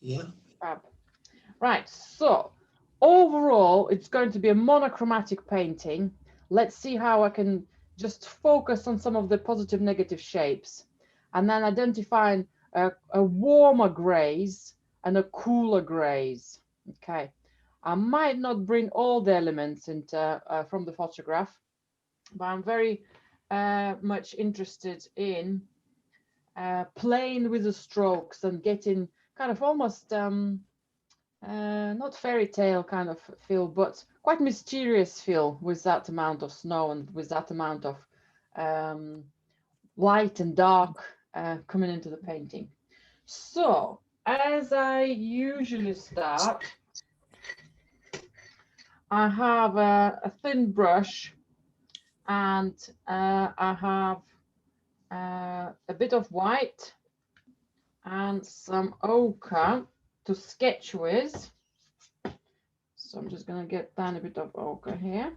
Yeah. Right, so overall, it's going to be a monochromatic painting. Let's see how I can just focus on some of the positive, negative shapes, and then identifying a warmer grays and a cooler grays. Okay, I might not bring all the elements into from the photograph, but I'm very much interested in playing with the strokes and getting kind of almost not fairy tale kind of feel, but quite mysterious feel with that amount of snow and with that amount of um, light and dark coming into the painting. So, as I usually start, I have a thin brush and I have a bit of white and some ochre to sketch with. So I'm just going to get down a bit of ochre here.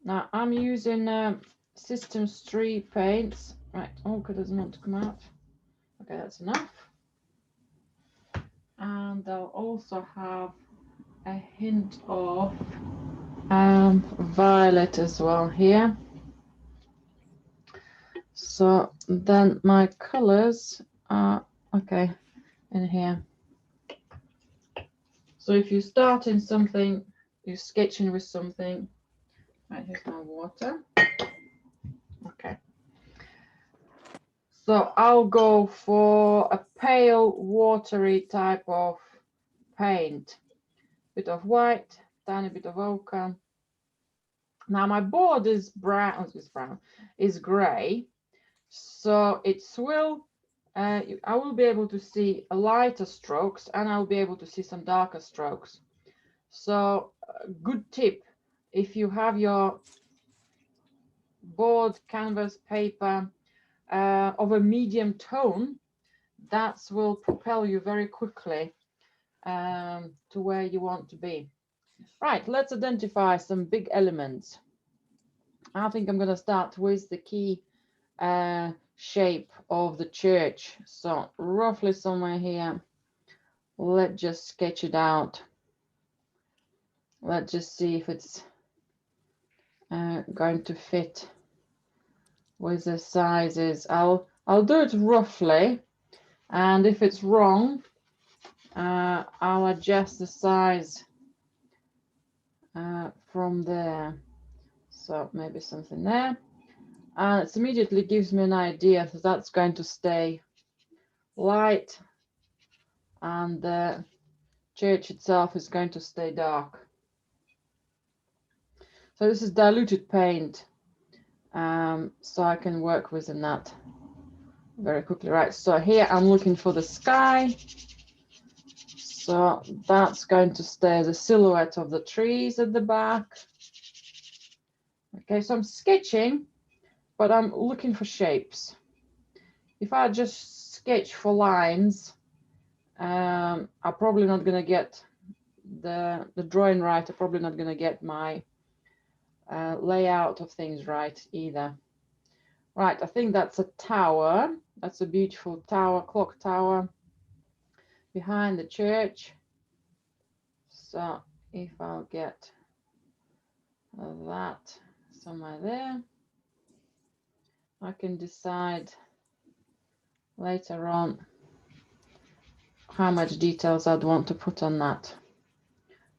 Now I'm using Systems 3 paints. Right, ochre doesn't want to come out. Okay, that's enough. And I'll also have a hint of violet as well here. So then my colors are okay in here. So if you start in something, you're sketching with something. Right, here's my water. Okay. So I'll go for a pale watery type of paint. Bit of white, tiny bit of ochre. Now my board is is gray. So I will be able to see lighter strokes and I'll be able to see some darker strokes. So good tip, if you have your board, canvas, paper of a medium tone, that will propel you very quickly to where you want to be. Right, let's identify some big elements. I think I'm going to start with the key shape of the church. So roughly somewhere here. Let's just sketch it out. Let's just see if it's going to fit with the sizes. I'll do it roughly, and if it's wrong, I'll adjust the size from there. So maybe something there. And it immediately gives me an idea that that's going to stay light and the church itself is going to stay dark. So this is diluted paint, so I can work within that very quickly. Right, so here I'm looking for the sky. So that's going to stay the silhouette of the trees at the back. Okay, so I'm sketching, but I'm looking for shapes. If I just sketch for lines, I'm probably not going to get the drawing right. I'm probably not going to get my layout of things right either. Right, I think that's a tower. That's a beautiful tower, clock tower behind the church. So if I'll get that somewhere there, I can decide later on how much details I'd want to put on that.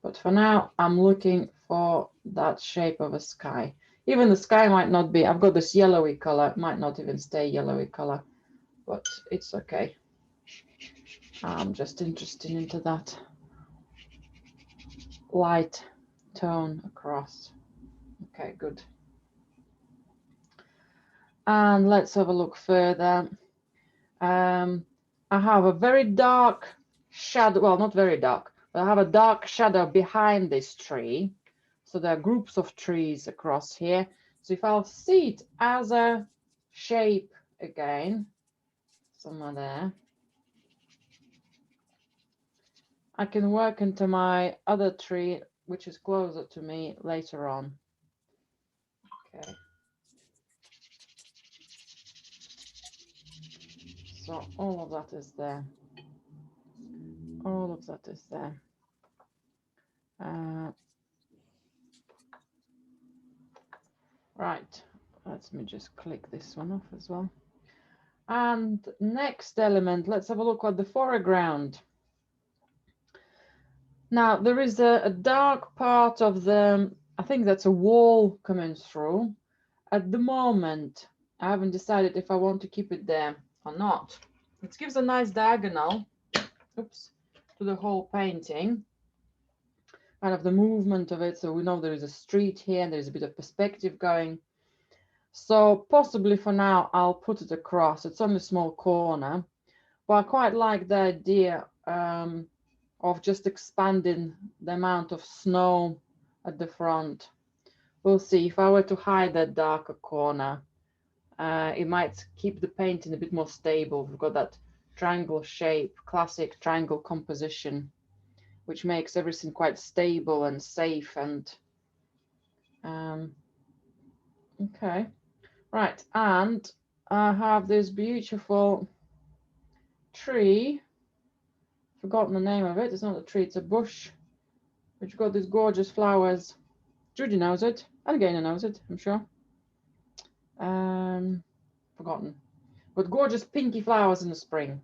But for now, I'm looking for that shape of a sky. Even the sky might not be, I've got this yellowy color, it might not even stay yellowy color, but it's okay. I'm just interested into that light tone across. Okay, good. And let's have a look further. I have a very dark shadow, well, not very dark, but I have a dark shadow behind this tree. So there are groups of trees across here. So if I'll see it as a shape again, somewhere there, I can work into my other tree, which is closer to me later on. Okay. So all of that is there. All of that is there. Right, let me just click this one off as well. And next element, let's have a look at the foreground. Now there is a dark part of the, I think that's a wall coming through. At the moment, I haven't decided if I want to keep it there or not. It gives a nice diagonal, oops, to the whole painting, kind of the movement of it. So we know there is a street here and there's a bit of perspective going. So possibly for now, I'll put it across. It's only a small corner, but I quite like the idea of just expanding the amount of snow at the front. We'll see. If I were to hide that darker corner, it might keep the painting a bit more stable. We've got that triangle shape, classic triangle composition, which makes everything quite stable and safe. And okay, right. And I have this beautiful tree. Forgotten the name of it. It's not a tree, it's a bush, which got these gorgeous flowers. Judy knows it. Alligator knows it, I'm sure. Forgotten. But gorgeous pinky flowers in the spring.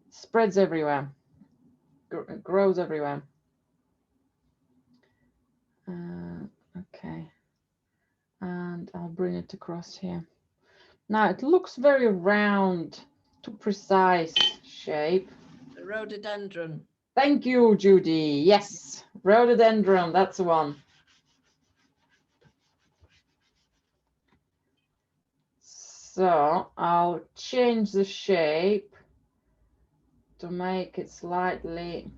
Spreads everywhere. Grows everywhere. Okay. And I'll bring it across here. Now it looks very round, too precise shape. A rhododendron. Thank you, Judy. Yes, rhododendron, that's the one. So I'll change the shape to make it slightly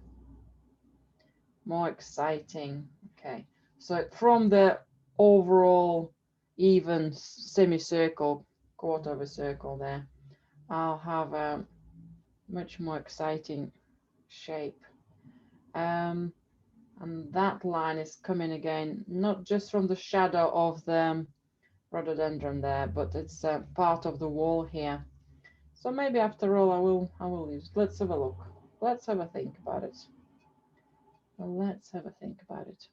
more exciting. Okay, so from the overall even semicircle, quarter of a circle there, I'll have a much more exciting shape. And that line is coming again, not just from the shadow of the rhododendron there, but it's part of the wall here. So maybe after all, I will use. Let's have a look. Let's have a think about it. Well, let's have a think about it.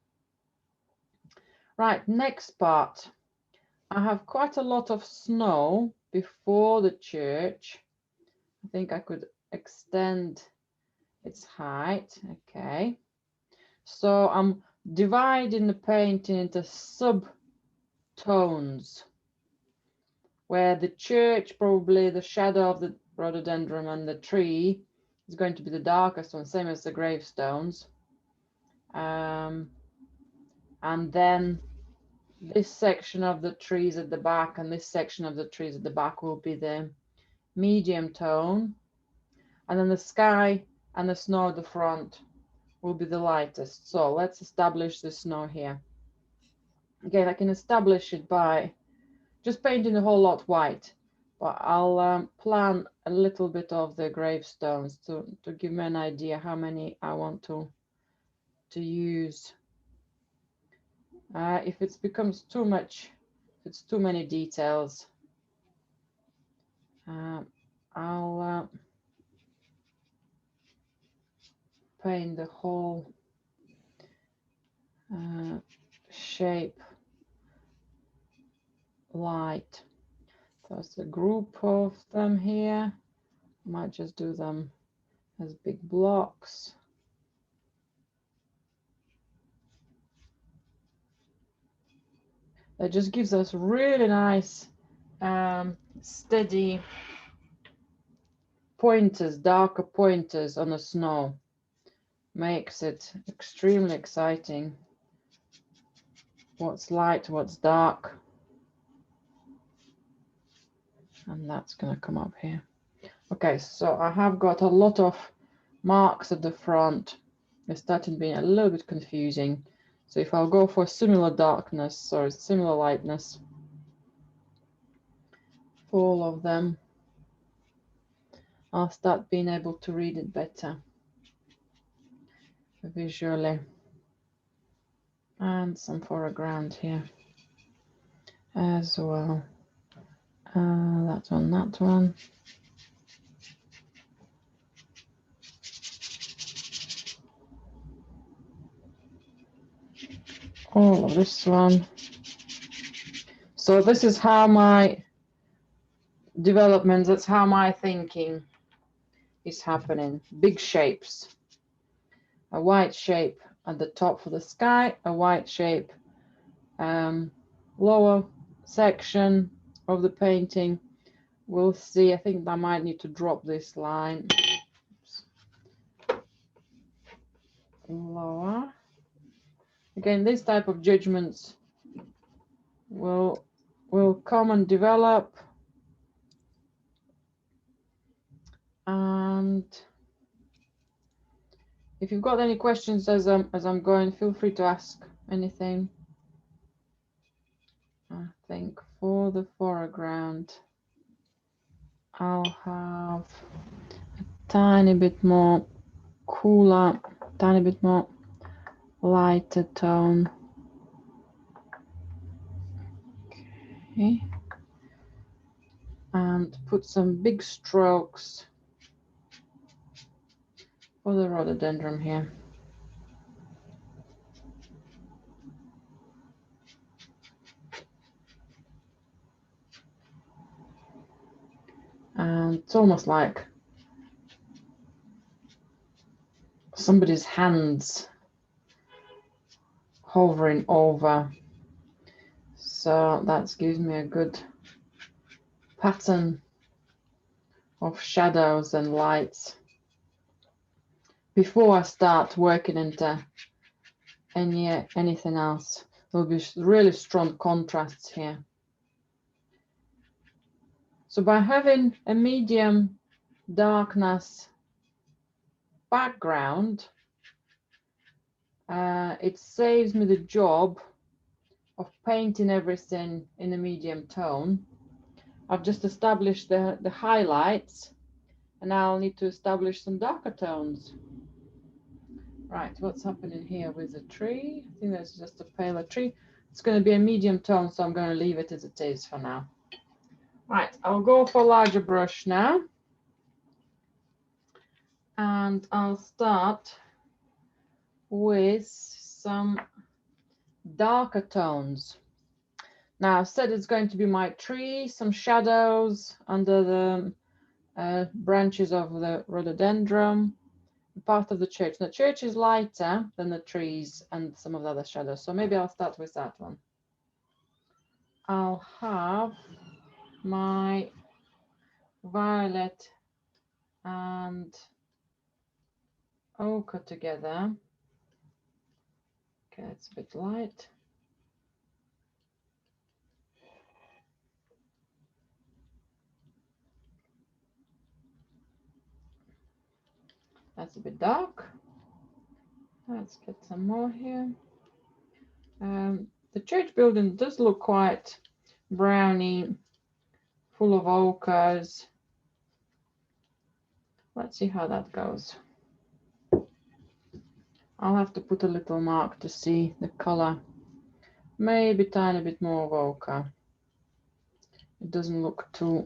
Right, next part. I have quite a lot of snow before the church. I think I could extend its height. Okay. So I'm dividing the painting into subtones, where the church, probably the shadow of the rhododendron and the tree is going to be the darkest one, same as the gravestones. And then this section of the trees at the back and this section of the trees at the back will be the medium tone. And then the sky and the snow at the front will be the lightest. So let's establish the snow here. Again, I can establish it by just painting the whole lot white, but I'll plan a little bit of the gravestones to give me an idea how many I want to use. If it becomes too much, if it's too many details, I'll paint the whole shape light. There's a group of them here. I might just do them as big blocks. That just gives us really nice steady pointers, darker pointers on the snow. Makes it extremely exciting. What's light, what's dark. And that's going to come up here. Okay, so I have got a lot of marks at the front. They're starting being a little bit confusing. So if I'll go for similar darkness or similar lightness for all of them, I'll start being able to read it better visually. And some foreground here as well. That one. all of this one. So this is how my development, that's how my thinking is happening. Big shapes. A white shape at the top for the sky, a white shape lower section of the painting. We'll see. I think I might need to drop this line. Oops. Lower. Again, this type of judgments will come and develop. And if you've got any questions as I'm going, feel free to ask anything. I think for the foreground, I'll have a tiny bit more cooler, tiny bit more lighter tone. Okay. And put some big strokes for the rhododendron here. And it's almost like somebody's hands hovering over. So that gives me a good pattern of shadows and lights before I start working into anything else. There'll be really strong contrasts here. So by having a medium darkness background, it saves me the job of painting everything in a medium tone. I've just established the highlights, and now I'll need to establish some darker tones. Right, what's happening here with the tree? I think that's just a paler tree. It's going to be a medium tone, so I'm going to leave it as it is for now. Right, I'll go for a larger brush now. And I'll start with some darker tones. Now, I've said it's going to be my tree, some shadows under the branches of the rhododendron, part of the church. The church is lighter than the trees and some of the other shadows, so maybe I'll start with that one. I'll have my violet and ochre together. Okay, it's a bit light. That's a bit dark. Let's get some more here. The church building does look quite browny, full of ochres. Let's see how that goes. I'll have to put a little mark to see the color. Maybe a tiny bit more of ochre. It doesn't look too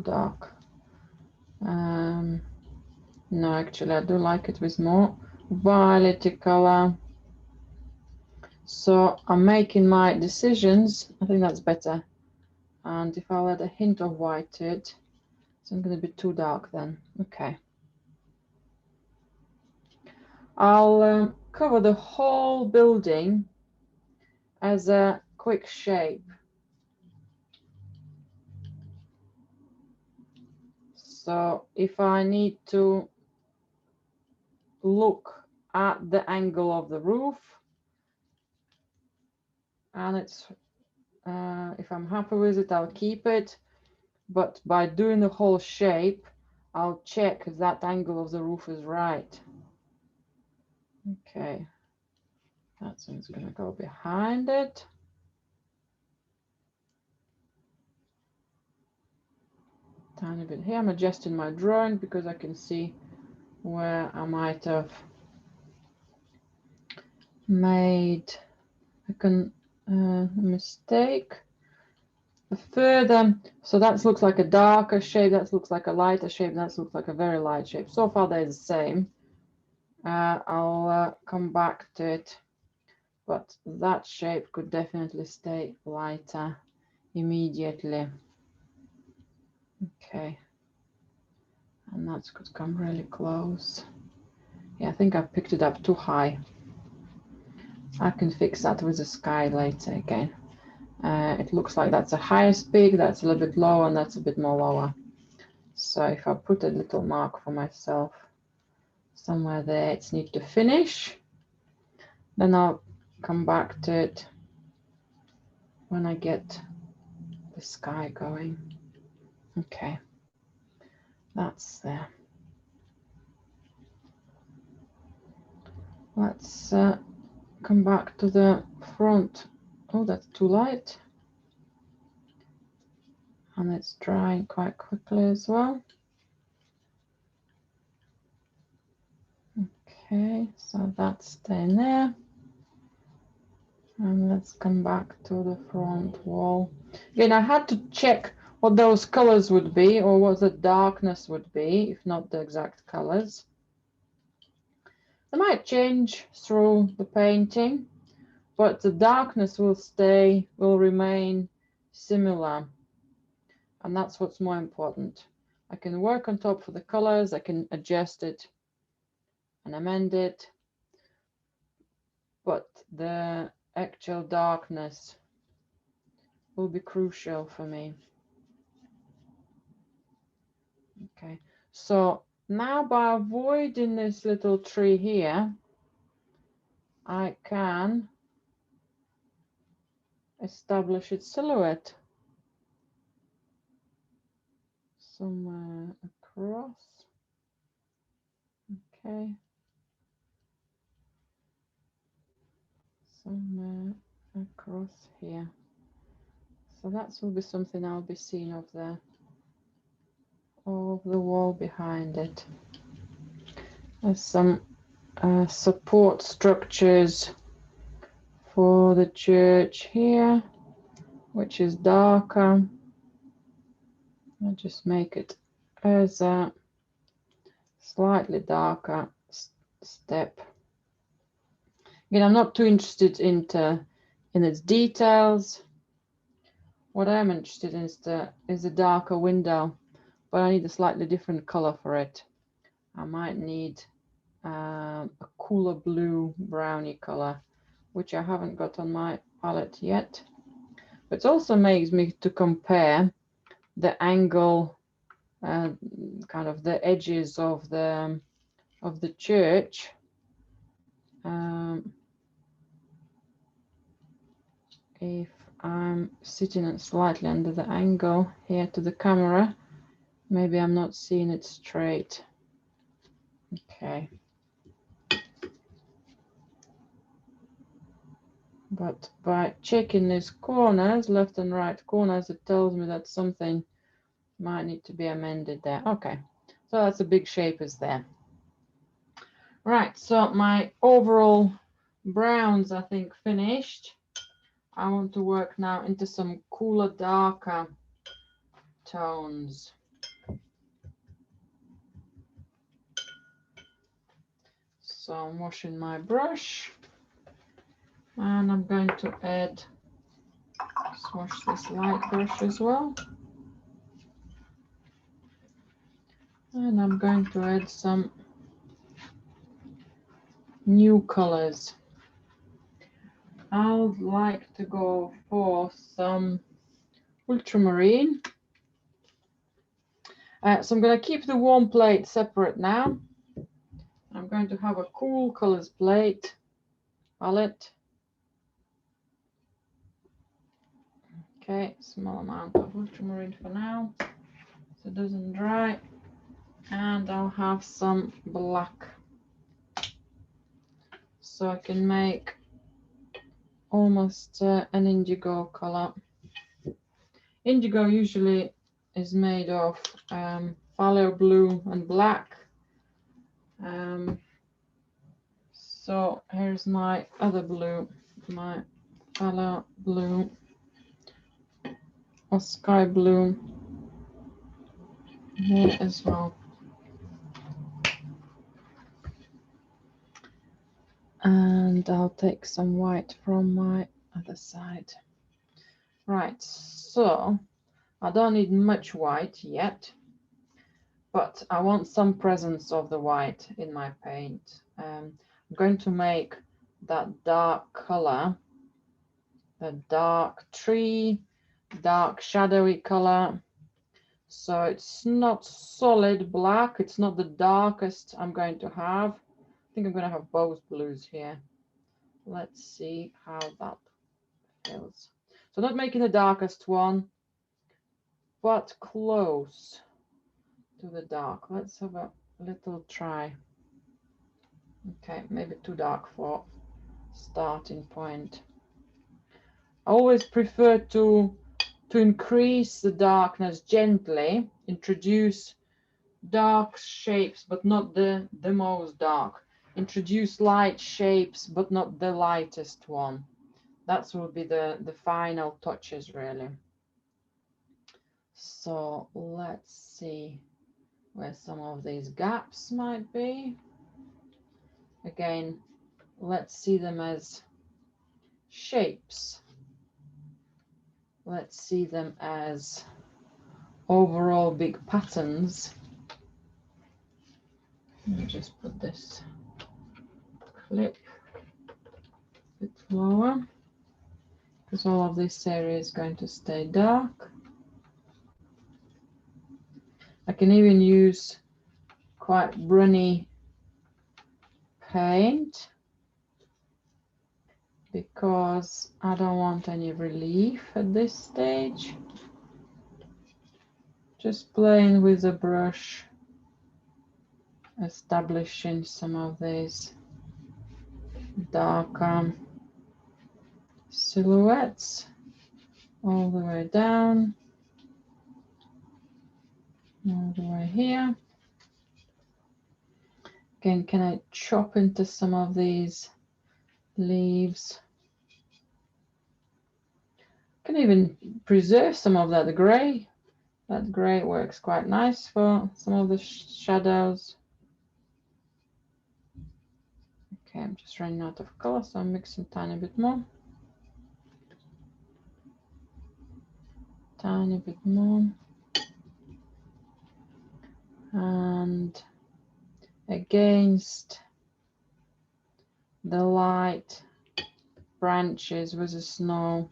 dark. No, actually, I do like it with more violet color. So I'm making my decisions. I think that's better. And if I'll add a hint of white to it, it's not going to be too dark then. Okay. I'll cover the whole building as a quick shape. So if I need to look at the angle of the roof, and it's if I'm happy with it, I'll keep it. But by doing the whole shape, I'll check if that angle of the roof is right. Okay, that's going to go behind it. Tiny bit here. I'm adjusting my drawing because I can see where I might have made a mistake. Further, so that looks like a darker shape, that looks like a lighter shape, that looks like a very light shape. So far they're the same. I'll come back to it but that shape could definitely stay lighter immediately. Okay, and that could come really close. Yeah, I think I picked it up too high. I can fix that with the sky later again. It looks like that's the highest peak, that's a little bit lower, and that's a bit more lower. So if I put a little mark for myself somewhere there, it's need to finish, then I'll come back to it when I get the sky going. Okay, that's there. Let's come back to the front. Oh, that's too light. And it's drying quite quickly as well. Okay, so that's staying there. And let's come back to the front wall. Again, I had to check what those colors would be, or what the darkness would be, if not the exact colors. They might change through the painting, but the darkness will remain similar. And that's what's more important. I can work on top for the colors, I can adjust it and amend it, but the actual darkness will be crucial for me. Okay, so now by avoiding this little tree here, I can establish its silhouette somewhere across. Okay, somewhere across here. So that will be something I'll be seeing of the wall behind it. There's some support structures for the church here, which is darker. I'll just make it as a slightly darker step. Again, I'm not too interested in its details. What I'm interested in is the darker window, but I need a slightly different color for it. I might need a cooler blue browny color, which I haven't got on my palette yet. But it also makes me to compare the angle, kind of the edges of the church. If I'm sitting slightly under the angle here to the camera, maybe I'm not seeing it straight. Okay. But by checking these corners, left and right corners, it tells me that something might need to be amended there. Okay, so that's a big shape is there. Right, so my overall browns, I think, finished. I want to work now into some cooler, darker tones. So I'm washing my brush, and I'm going to add, let's wash this light brush as well. And I'm going to add some new colors. I would like to go for some ultramarine. So I'm going to keep the warm plate separate now. I'm going to have a cool colors palette. Okay, small amount of ultramarine for now, so it doesn't dry. And I'll have some black, so I can make almost an indigo color. Indigo usually is made of phthalo blue and black. So here's my other blue, my phthalo blue or sky blue here as well. And And I'll take some white from my other side. Right, so I don't need much white yet, but I want some presence of the white in my paint. I'm going to make that dark color, the dark tree, dark shadowy color. So it's not solid black, it's not the darkest I'm going to have. I think I'm going to have both blues here. Let's see how that feels. So not making the darkest one, but close to the dark. Let's have a little try. Okay, maybe too dark for starting point. I always prefer to increase the darkness gently, introduce dark shapes, but not the most dark. Introduce light shapes, but not the lightest one. That will be the final touches, really. So let's see where some of these gaps might be. Again, let's see them as shapes. Let's see them as overall big patterns. Let me just put this clip a bit lower, because all of this area is going to stay dark. I can even use quite runny paint because I don't want any relief at this stage. Just playing with the brush, establishing some of these darker silhouettes all the way down, all the way here. Again, can I chop into some of these leaves? Can even preserve some of that gray. That gray works quite nice for some of the shadows. Okay, I'm just running out of color, so I'm mixing a tiny bit more. Tiny bit more. And against the light branches with the snow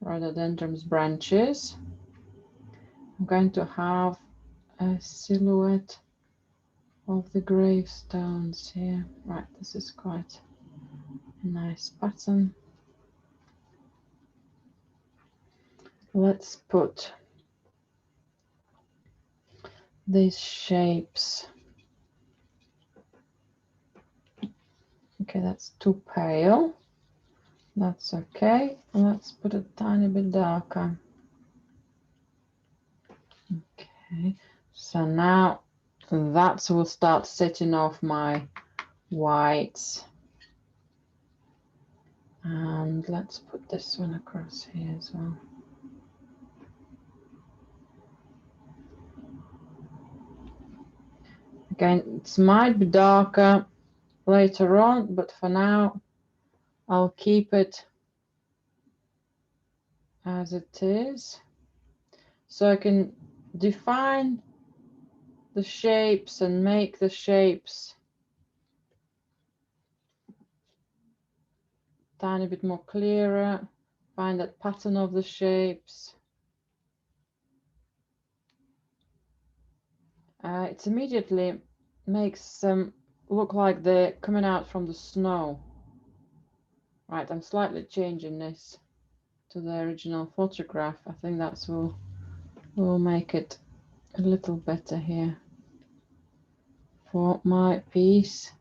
rhododendron's branches, I'm going to have a silhouette of the gravestones here. Right, this is quite a nice pattern. Let's put these shapes. Okay, that's too pale. That's okay. Let's put a tiny bit darker. Okay, so now that will start setting off my whites. And let's put this one across here as well. Again, it might be darker later on, but for now, I'll keep it as it is. So I can define the shapes and make the shapes a tiny bit more clearer, find that pattern of the shapes. It immediately makes them look like they're coming out from the snow. Right, I'm slightly changing this to the original photograph. I think that will make it a little better here for my piece.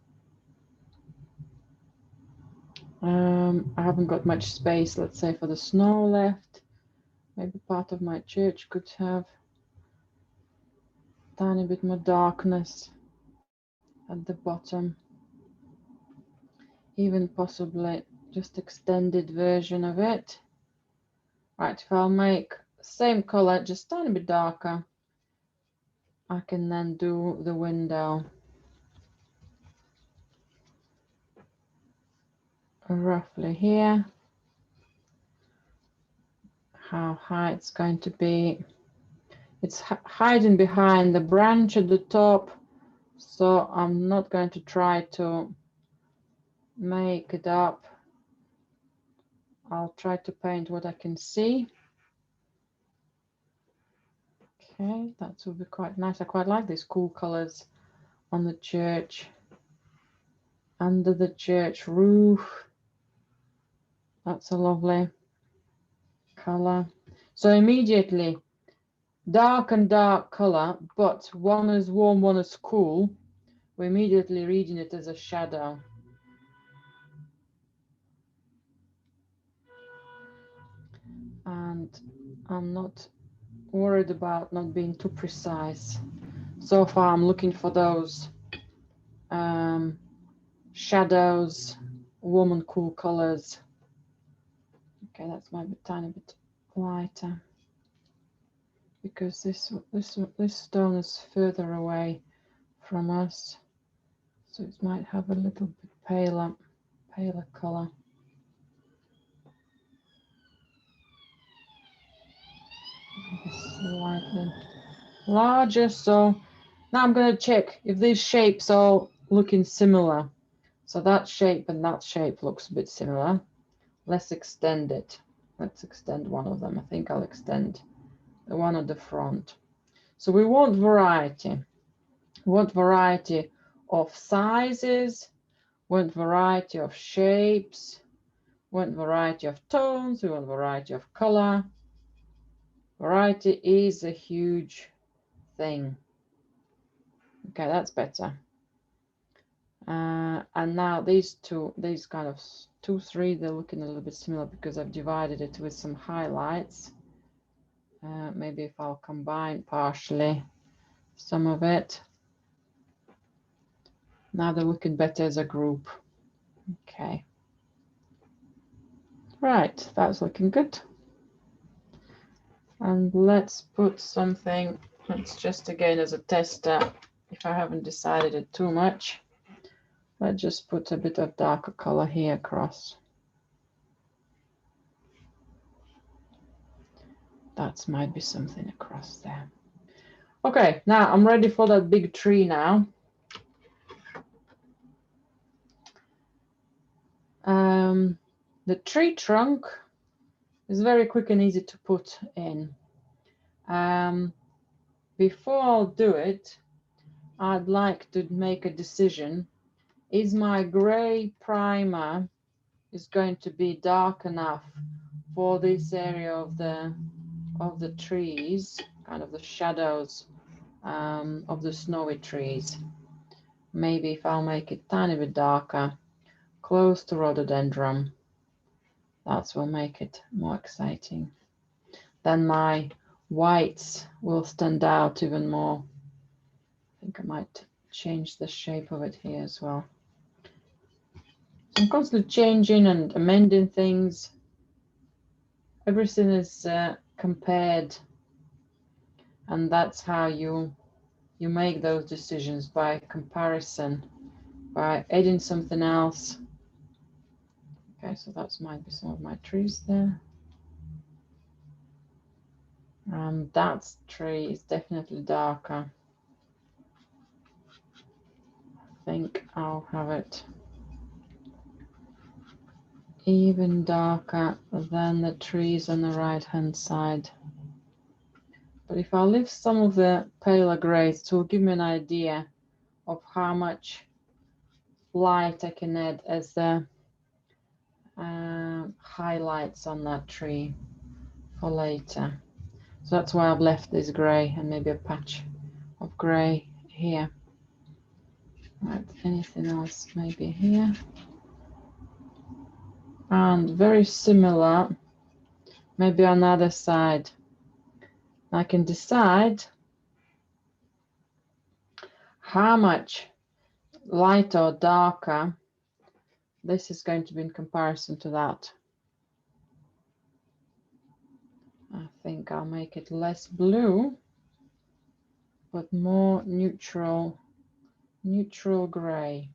I haven't got much space, let's say, for the snow left. Maybe part of my church could have a tiny bit more darkness at the bottom. Even possibly just extended version of it. Right, if I'll make same color, just a tiny bit darker, I can then do the window. roughly here. How high it's going to be. It's hiding behind the branch at the top, so I'm not going to try to make it up. I'll try to paint what I can see. Okay, that will be quite nice. I quite like these cool colors on the church, under the church roof. That's a lovely color. So immediately, dark and dark color, but one is warm, one is cool. We're immediately reading it as a shadow. And I'm not worried about not being too precise. So far, I'm looking for those shadows, warm and cool colors. Okay, that's maybe a tiny bit lighter because this stone is further away from us, so it might have a little bit paler color. Slightly larger. So now I'm going to check if these shapes are looking similar. So that shape and that shape looks a bit similar. Let's extend it. Let's extend one of them. I think I'll extend the one at the front. So we want variety. We want variety of sizes, we want variety of shapes, we want variety of tones, we want variety of color. Variety is a huge thing. Okay, that's better. And now these kind of 2, 3, they're looking a little bit similar because I've divided it with some highlights. Maybe if I'll combine partially some of it. Now they're looking better as a group. Okay. Right, that's looking good. And let's put something, let's just again as a tester, if I haven't decided it too much, let's just put a bit of darker color here across. That might be something across there. Okay, now I'm ready for that big tree now. The tree trunk is very quick and easy to put in. Before I'll do it, I'd like to make a decision. Is my gray primer is going to be dark enough for this area of the trees, kind of the shadows of the snowy trees? Maybe if I'll make it a tiny bit darker, close to rhododendron, that will make it more exciting. Then my whites will stand out even more. I think I might change the shape of it here as well. So I'm constantly changing and amending things. Everything is compared, and that's how you make those decisions, by comparison, by adding something else. Okay, so that might be some of my trees there. That tree is definitely darker. I think I'll have it even darker than the trees on the right hand side. But if I leave some of the paler grays, it will give me an idea of how much light I can add as the highlights on that tree for later. So that's why I've left this gray and maybe a patch of gray here. Right, anything else maybe here? And very similar, maybe on the other side. I can decide how much lighter or darker this is going to be in comparison to that. I think I'll make it less blue, but more neutral gray.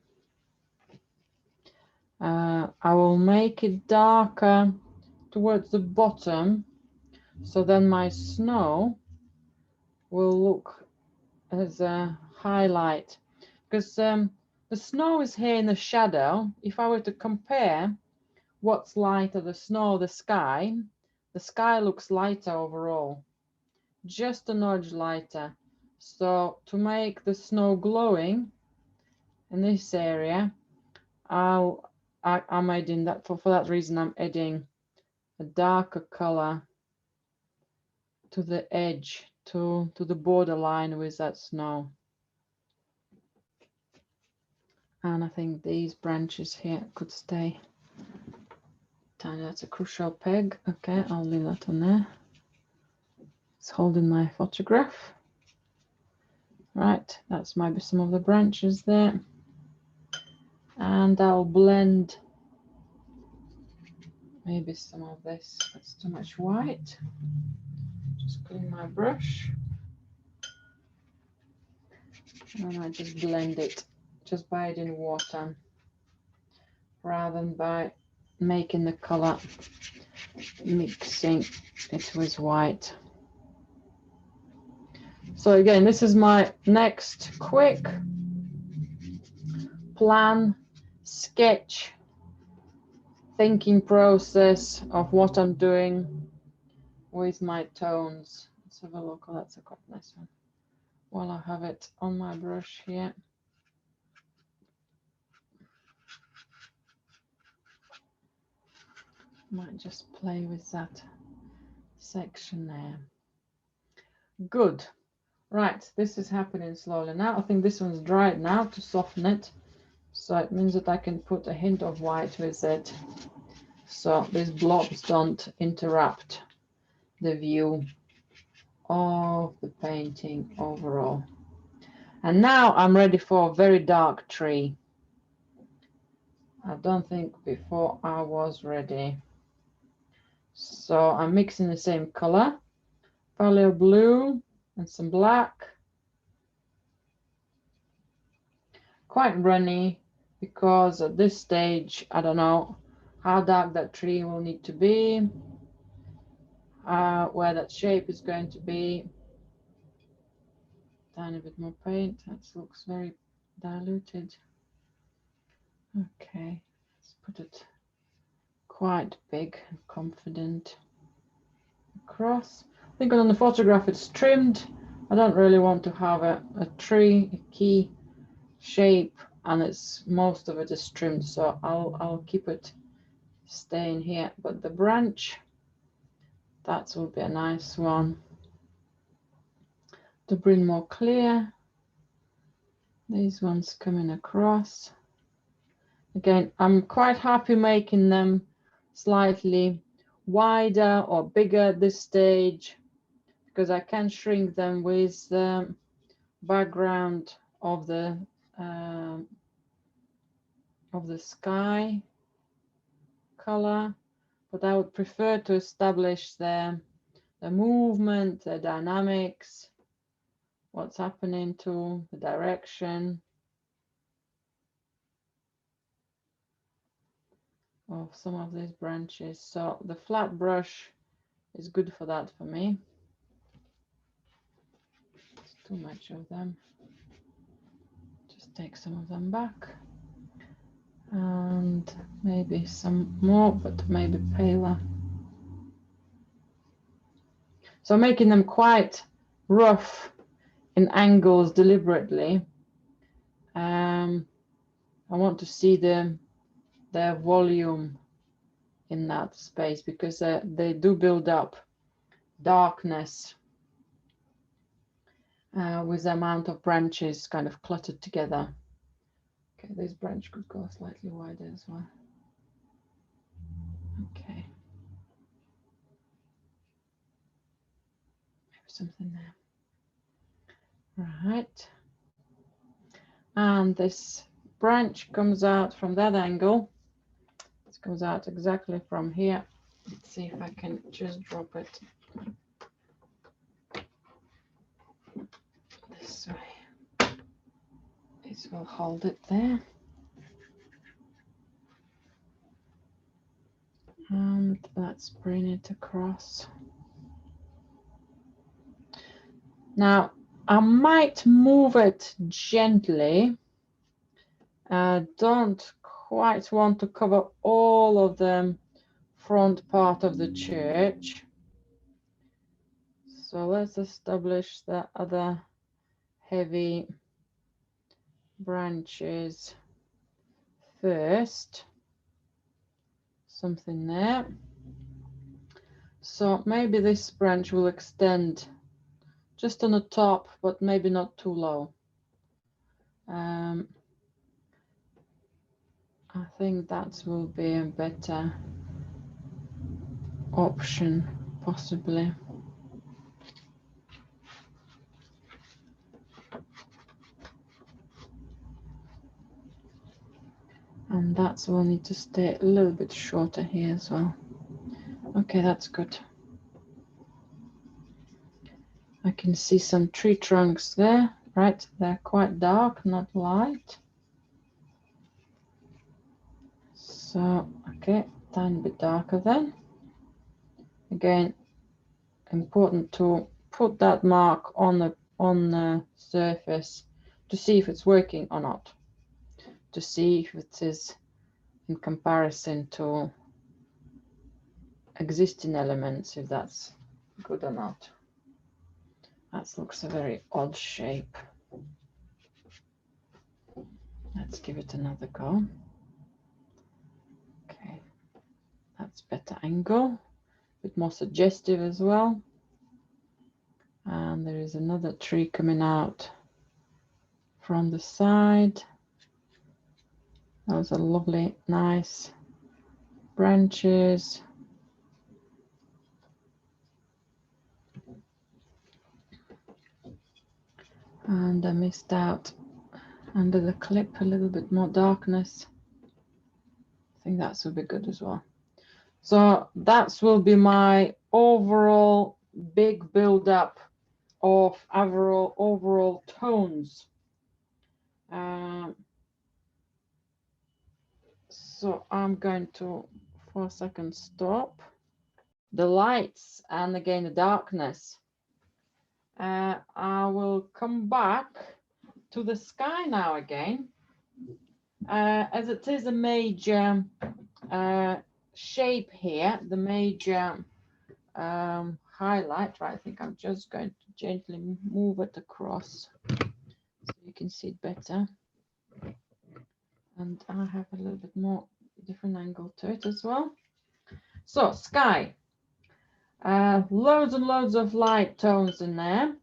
I will make it darker towards the bottom, so then my snow will look as a highlight, because the snow is here in the shadow. If I were to compare what's lighter, the snow or the sky looks lighter overall, just a nudge lighter. So to make the snow glowing in this area, I'm adding that, for that reason I'm adding a darker color to the edge, to the borderline with that snow. And I think these branches here could stay tiny. That's a crucial peg. Okay, I'll leave that on there. It's holding my photograph. Right, that's maybe some of the branches there. And I'll blend maybe some of this. That's too much white. Just clean my brush. And I just blend it just by adding water, rather than by making the color, mixing it with white. So again, this is my next quick plan, sketch, thinking process of what I'm doing with my tones. Let's have a look. Oh, that's a quite nice one. While I have it on my brush here. Might just play with that section there. Good. Right, this is happening slowly now. I think this one's dried now to soften it. So it means that I can put a hint of white with it, so these blobs don't interrupt the view of the painting overall. And now I'm ready for a very dark tree. I don't think before I was ready. So I'm mixing the same color, paleo blue and some black. Quite runny, because at this stage I don't know how dark that tree will need to be, where that shape is going to be. Tiny bit more paint. That looks very diluted. Okay, let's put it quite big and confident across. I think on the photograph it's trimmed. I don't really want to have a tree, a key shape, and it's most of it is trimmed, so I'll keep it staying here. But the branch, that will be a nice one to bring more clear. These ones coming across. Again, I'm quite happy making them slightly wider or bigger at this stage, because I can shrink them with the background of the sky color. But I would prefer to establish the movement, the dynamics, what's happening to the direction of some of these branches. So the flat brush is good for that for me. It's too much of them. Just take some of them back. And maybe some more, but maybe paler. So making them quite rough in angles deliberately. I want to see their volume in that space, because they do build up darkness with the amount of branches kind of cluttered together. Okay, this branch could go slightly wider as well. Okay. Maybe something there. Right. And this branch comes out from that angle. It comes out exactly from here. Let's see if I can just drop it this way. This will hold it there. And let's bring it across. Now, I might move it gently. I don't quite want to cover all of the front part of the church. So let's establish the other heavy branches first. Something there. So maybe this branch will extend just on the top, but maybe not too low. I think that will be a better option, possibly. And that will need to stay a little bit shorter here as well. Okay, that's good. I can see some tree trunks there, right? They're quite dark, not light. So, okay, tiny bit darker then. Again, important to put that mark on the surface to see if it's working or not, to see if it is in comparison to existing elements, if that's good or not. That looks a very odd shape. Let's give it another go. Okay, that's better angle, a bit more suggestive as well. And there is another tree coming out from the side. Those are lovely, nice branches. And I missed out under the clip a little bit more darkness. I think that will be good as well. So that will be my overall big build up of overall tones. So I'm going to, for a second, stop the lights and again the darkness. I will come back to the sky now again, as it is a major shape here, the major highlight. Right, I think I'm just going to gently move it across so you can see it better. And I have a little bit more different angle to it as well. So sky, loads and loads of light tones in there.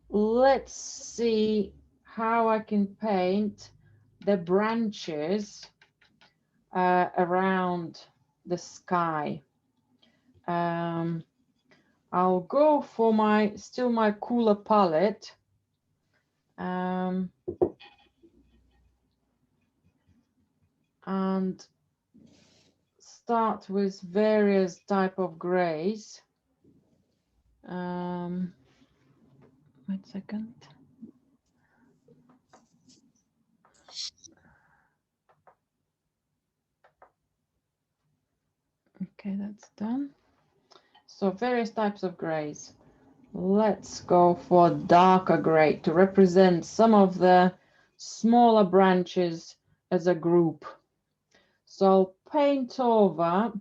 Let's see how I can paint the branches around the sky. I'll go for my cooler palette. And start with various type of grays. Wait a second. Okay, that's done. So various types of grays. Let's go for darker gray to represent some of the smaller branches as a group. So I'll paint over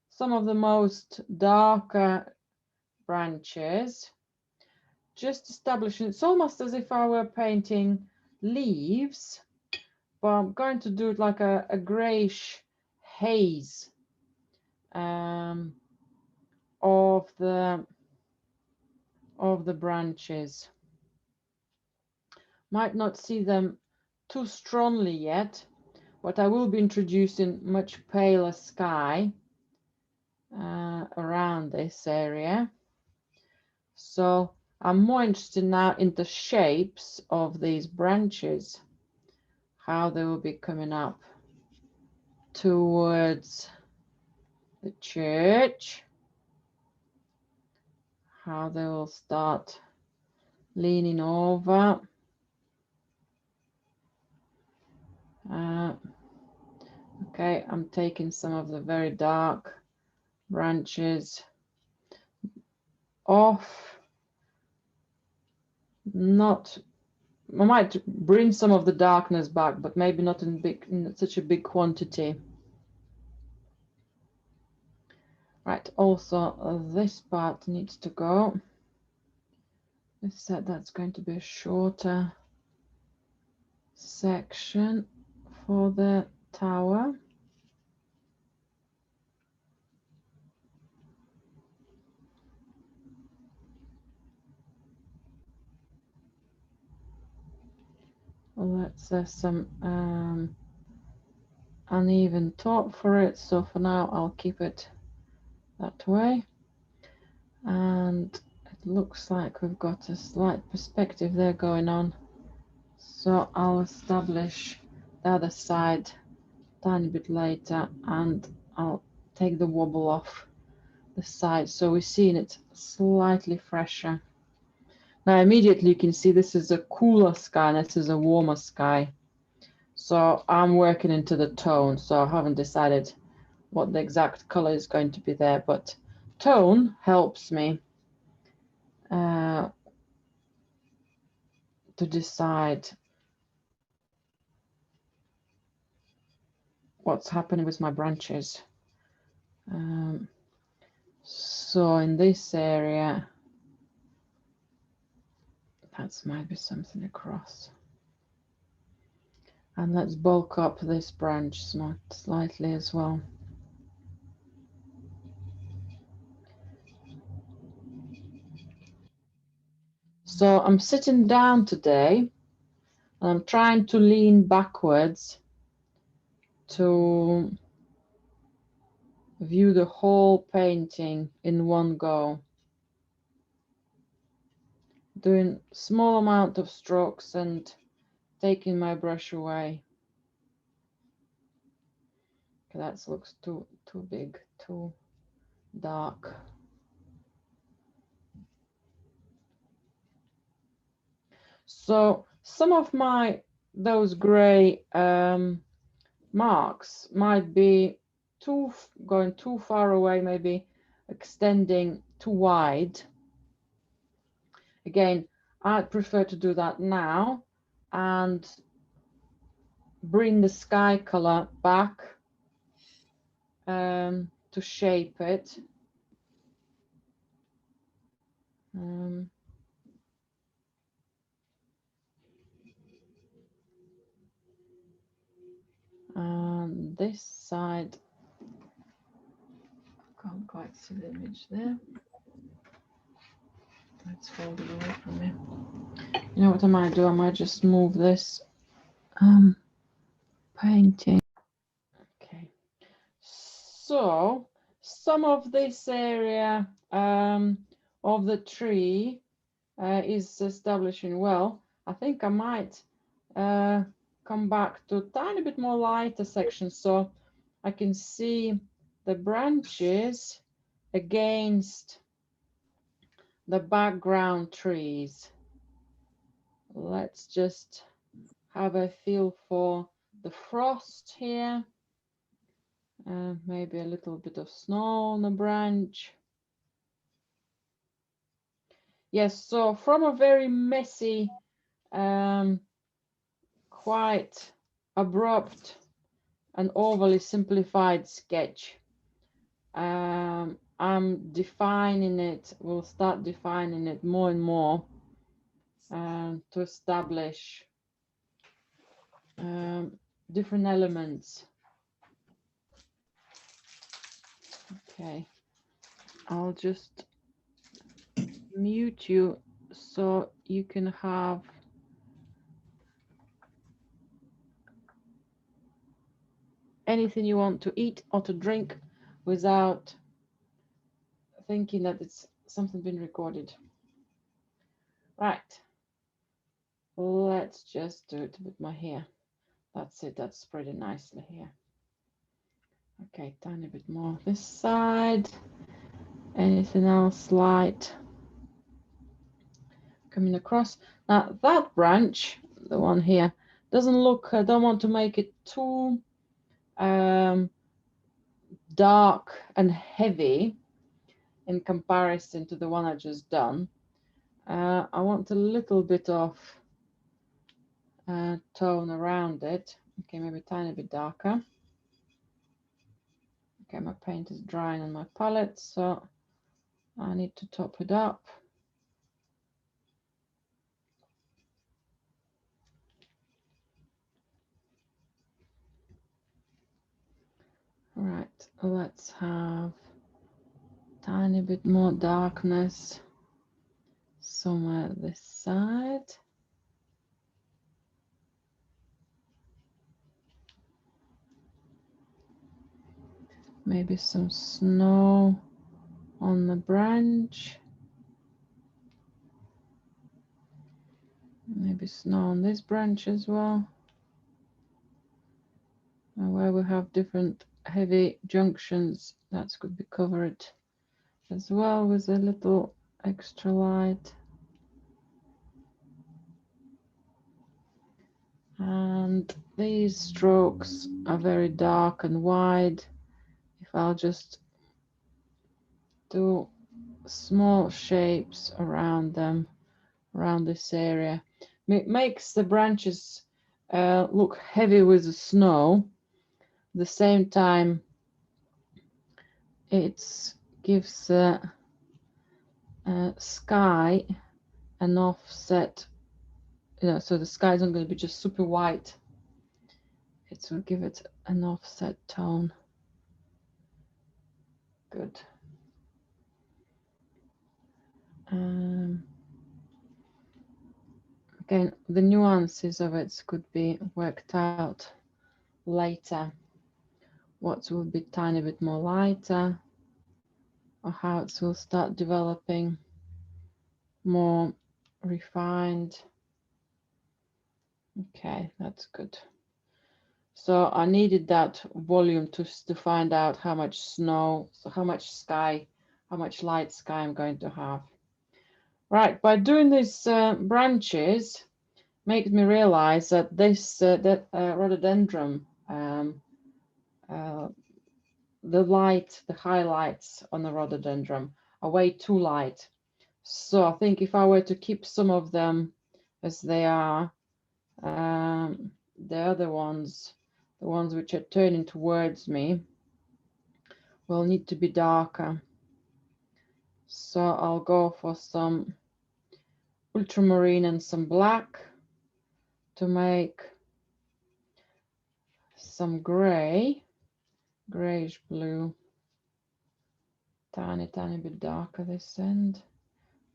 some of the most darker branches, just establishing, it's almost as if I were painting leaves, but I'm going to do it like a grayish haze of the branches. Might not see them too strongly yet, but I will be introducing much paler sky around this area. So I'm more interested now in the shapes of these branches, how they will be coming up towards the church, how they will start leaning over. Okay, I'm taking some of the very dark branches off. Not, I might bring some of the darkness back, but maybe not in such a big quantity. Right, also this part needs to go. I said that's going to be a shorter section for the tower. Let's have some uneven top for it, so for now I'll keep it that way. And it looks like we've got a slight perspective there going on, so I'll establish the other side a tiny bit later, and I'll take the wobble off the side so we're seeing it slightly fresher. Now immediately you can see this is a cooler sky and this is a warmer sky. So I'm working into the tone, so I haven't decided what the exact color is going to be there, but tone helps me to decide what's happening with my branches. So in this area, that might be something across. And let's bulk up this branch slightly as well. So I'm sitting down today, and I'm trying to lean backwards to view the whole painting in one go. Doing small amount of strokes and taking my brush away. That looks too big, too dark. So some of those gray marks might be going too far away, maybe extending too wide. Again, I'd prefer to do that now and bring the sky color back to shape it. And this side, I can't quite see the image there. Let's fold it away from me. You know what I might do? I might just move this painting. Okay, so some of this area of the tree is establishing well. I think I might come back to a tiny bit more lighter section so I can see the branches against the background trees. Let's just have a feel for the frost here. Maybe a little bit of snow on the branch. Yes, so from a very messy, quite abrupt and overly simplified sketch, I'm defining it, we'll start defining it more and more to establish different elements. Okay, I'll just mute you so you can have anything you want to eat or to drink without thinking that it's something been recorded. Right, let's just do it with my hair. That's it, that's pretty nicely here. Okay, tiny bit more this side. Anything else light coming across? Now that branch, the one here, doesn't look, I don't want to make it too dark and heavy in comparison to the one I just done. I want a little bit of tone around it. Okay, maybe a tiny bit darker. Okay, my paint is drying on my palette, so I need to top it up. Right, let's have a tiny bit more darkness somewhere this side. Maybe some snow on the branch. Maybe snow on this branch as well. And where we have different heavy junctions, that could be covered as well with a little extra light. And these strokes are very dark and wide. If I'll just do small shapes around them, around this area, it makes the branches look heavy with the snow. At the same time, it gives sky an offset, so the sky isn't going to be just super white. It will give it an offset tone. Good. Again, the nuances of it could be worked out later. What will be a tiny bit more lighter, or how it will start developing more refined. Okay, that's good. So I needed that volume to find out how much snow, so how much sky, how much light sky I'm going to have. Right, by doing these branches, makes me realize that this rhododendron, the highlights on the rhododendron are way too light. So I think if I were to keep some of them as they are, the other ones, the ones which are turning towards me, will need to be darker. So I'll go for some ultramarine and some black to make some gray, grayish blue, tiny bit darker this end,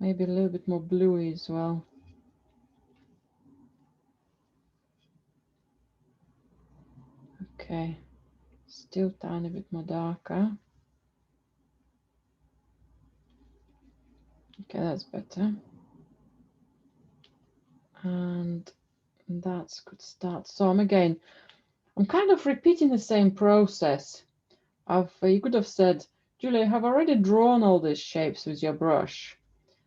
maybe a little bit more bluey as well. Okay, still tiny bit more darker. Okay, that's better. And that's good start. So I'm kind of repeating the same process. You could have said, Julia, you have already drawn all these shapes with your brush.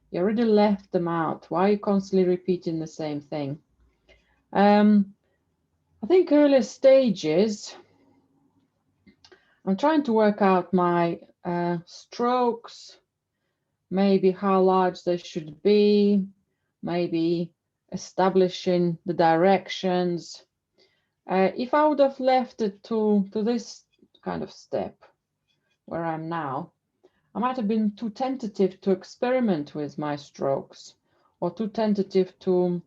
You already left them out. Why are you constantly repeating the same thing? I think earlier stages, I'm trying to work out my strokes, maybe how large they should be, maybe establishing the directions. If I would have left it to this kind of step where I'm now, I might have been too tentative to experiment with my strokes, or too tentative to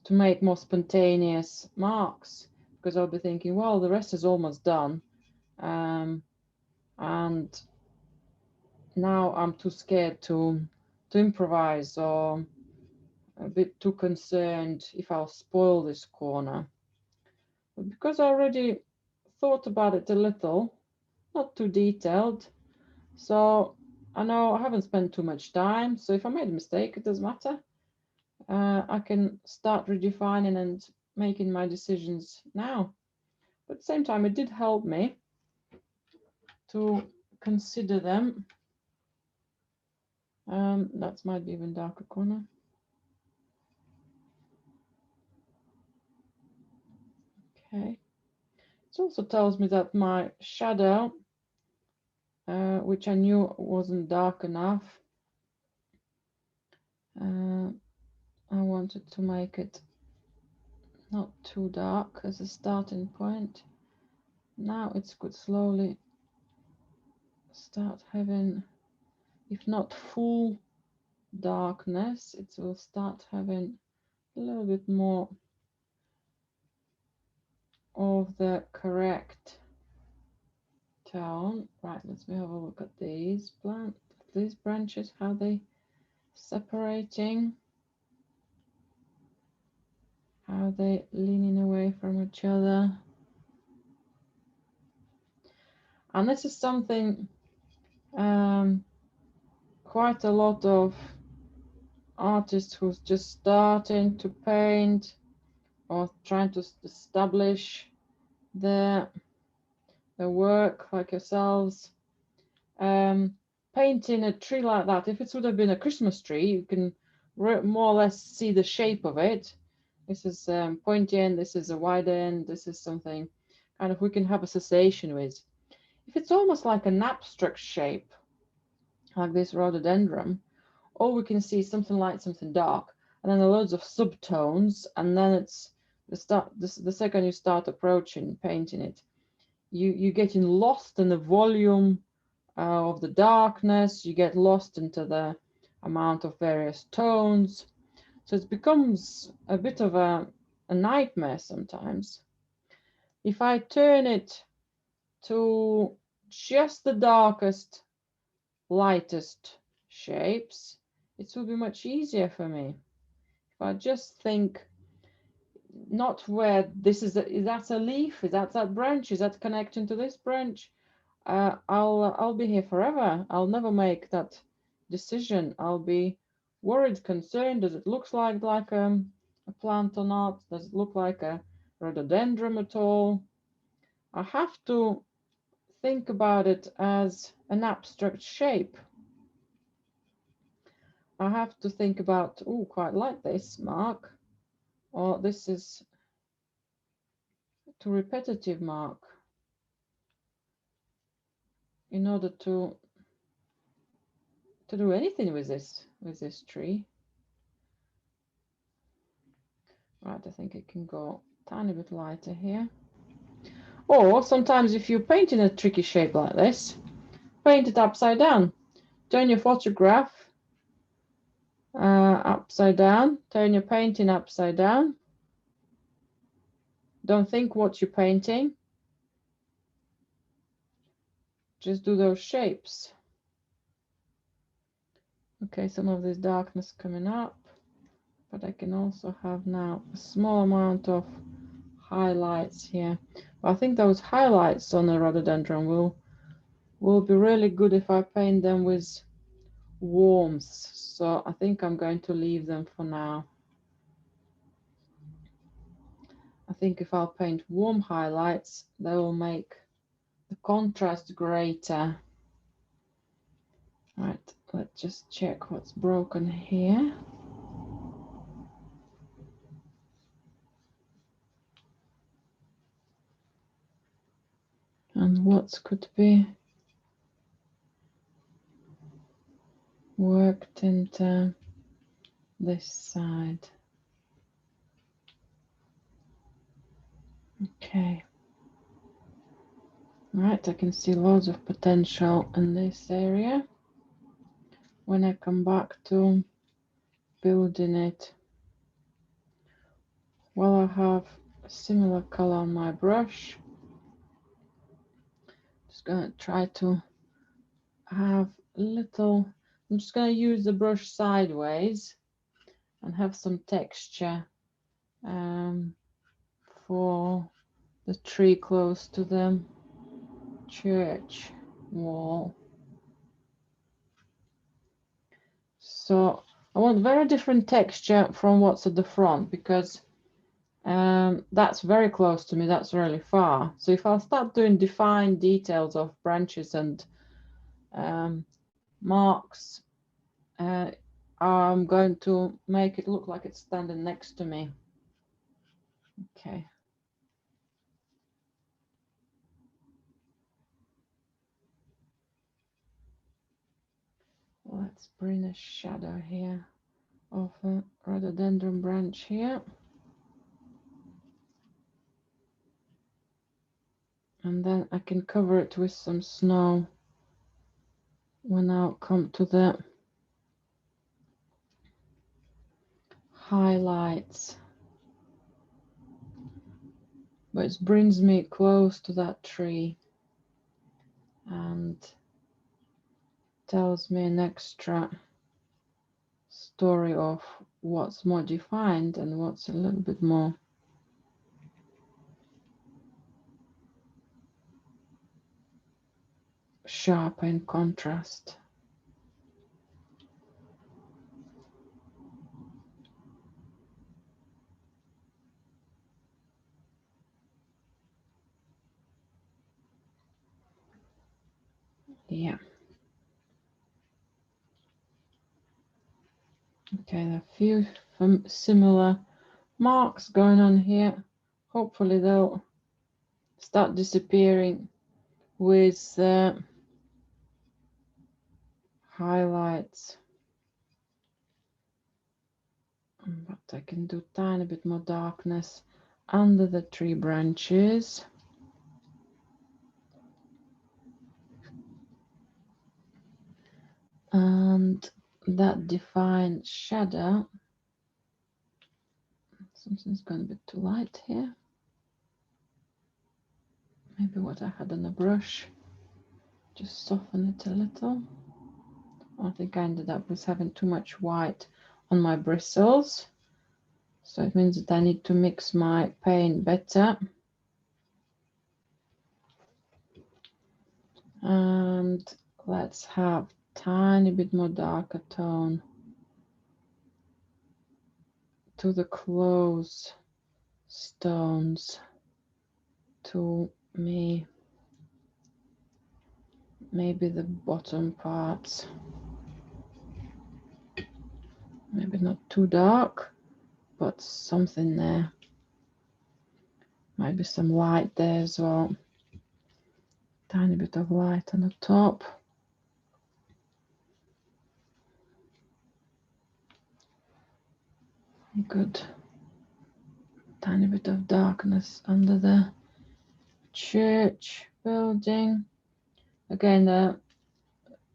make more spontaneous marks, because I'll be thinking, well, the rest is almost done. And now I'm too scared to improvise, or a bit too concerned if I'll spoil this corner. But because I already thought about it a little, not too detailed, so I know I haven't spent too much time. So if I made a mistake, it doesn't matter. I can start redefining and making my decisions now. But at the same time, it did help me to consider them. That might be even darker corner. Okay, it's also tells me that my shadow, which I knew wasn't dark enough, I wanted to make it not too dark as a starting point. Now it's could slowly start having, if not full darkness, it will start having a little bit more of the correct tone. Right, let's have a look at these branches, how they separating, how they leaning away from each other. And this is something quite a lot of artists who's just starting to paint or trying to establish their work, like yourselves, painting a tree like that. If it would have been a Christmas tree, you can more or less see the shape of it. This is pointy end, this is a wide end, this is something kind of we can have association with. If it's almost like an abstract shape, like this rhododendron, all we can see is something light, something dark, and then there are loads of subtones, and then it's the second you start approaching painting it, you're getting lost in the volume of the darkness, you get lost into the amount of various tones, so it becomes a bit of a nightmare sometimes. If I turn it to just the darkest, lightest shapes, it will be much easier for me. If I just think not where this is that a leaf, is that branch, is that connecting to this branch, I'll be here forever. I'll never make that decision. I'll be worried, concerned. Does it look like a plant or not? Does it look like a rhododendron at all? I have to think about it as an abstract shape. I have to think about, oh, quite like this mark, or this is too repetitive mark, in order to do anything with this tree. Right, I think it can go a tiny bit lighter here. Or sometimes if you're painting a tricky shape like this, paint it upside down. Turn your photograph upside down, turn your painting upside down. Don't think what you're painting. Just do those shapes. Okay, some of this darkness coming up, but I can also have now a small amount of highlights here. I think those highlights on the rhododendron will be really good if I paint them with warms. So I think I'm going to leave them for now. I think if I'll paint warm highlights, they will make the contrast greater. Right, let's just check what's broken here. And what could be worked into this side. Okay. Right, I can see loads of potential in this area. When I come back to building it, well, I have a similar color on my brush. Just gonna try to have a little, I'm just gonna use the brush sideways and have some texture for the tree close to the church wall. So I want very different texture from what's at the front, because that's very close to me, that's really far. So if I'll start doing defined details of branches and marks, I'm going to make it look like it's standing next to me. Okay. Let's bring a shadow here of a rhododendron branch here. And then I can cover it with some snow when I come to the highlights. But it brings me close to that tree and tells me an extra story of what's more defined and what's a little bit more sharp in contrast. Yeah. Okay, there are a few similar marks going on here. Hopefully they'll start disappearing with highlights. But I can do a tiny bit more darkness under the tree branches. And that defined shadow. Something's gone a bit too light here. Maybe what I had on the brush. Just soften it a little. I think I ended up with having too much white on my bristles. So it means that I need to mix my paint better. And let's have a tiny bit more darker tone to the close stones to me. Maybe the bottom parts. Maybe not too dark, but something there. Maybe some light there as well. Tiny bit of light on the top. Good. Tiny bit of darkness under the church building. Again,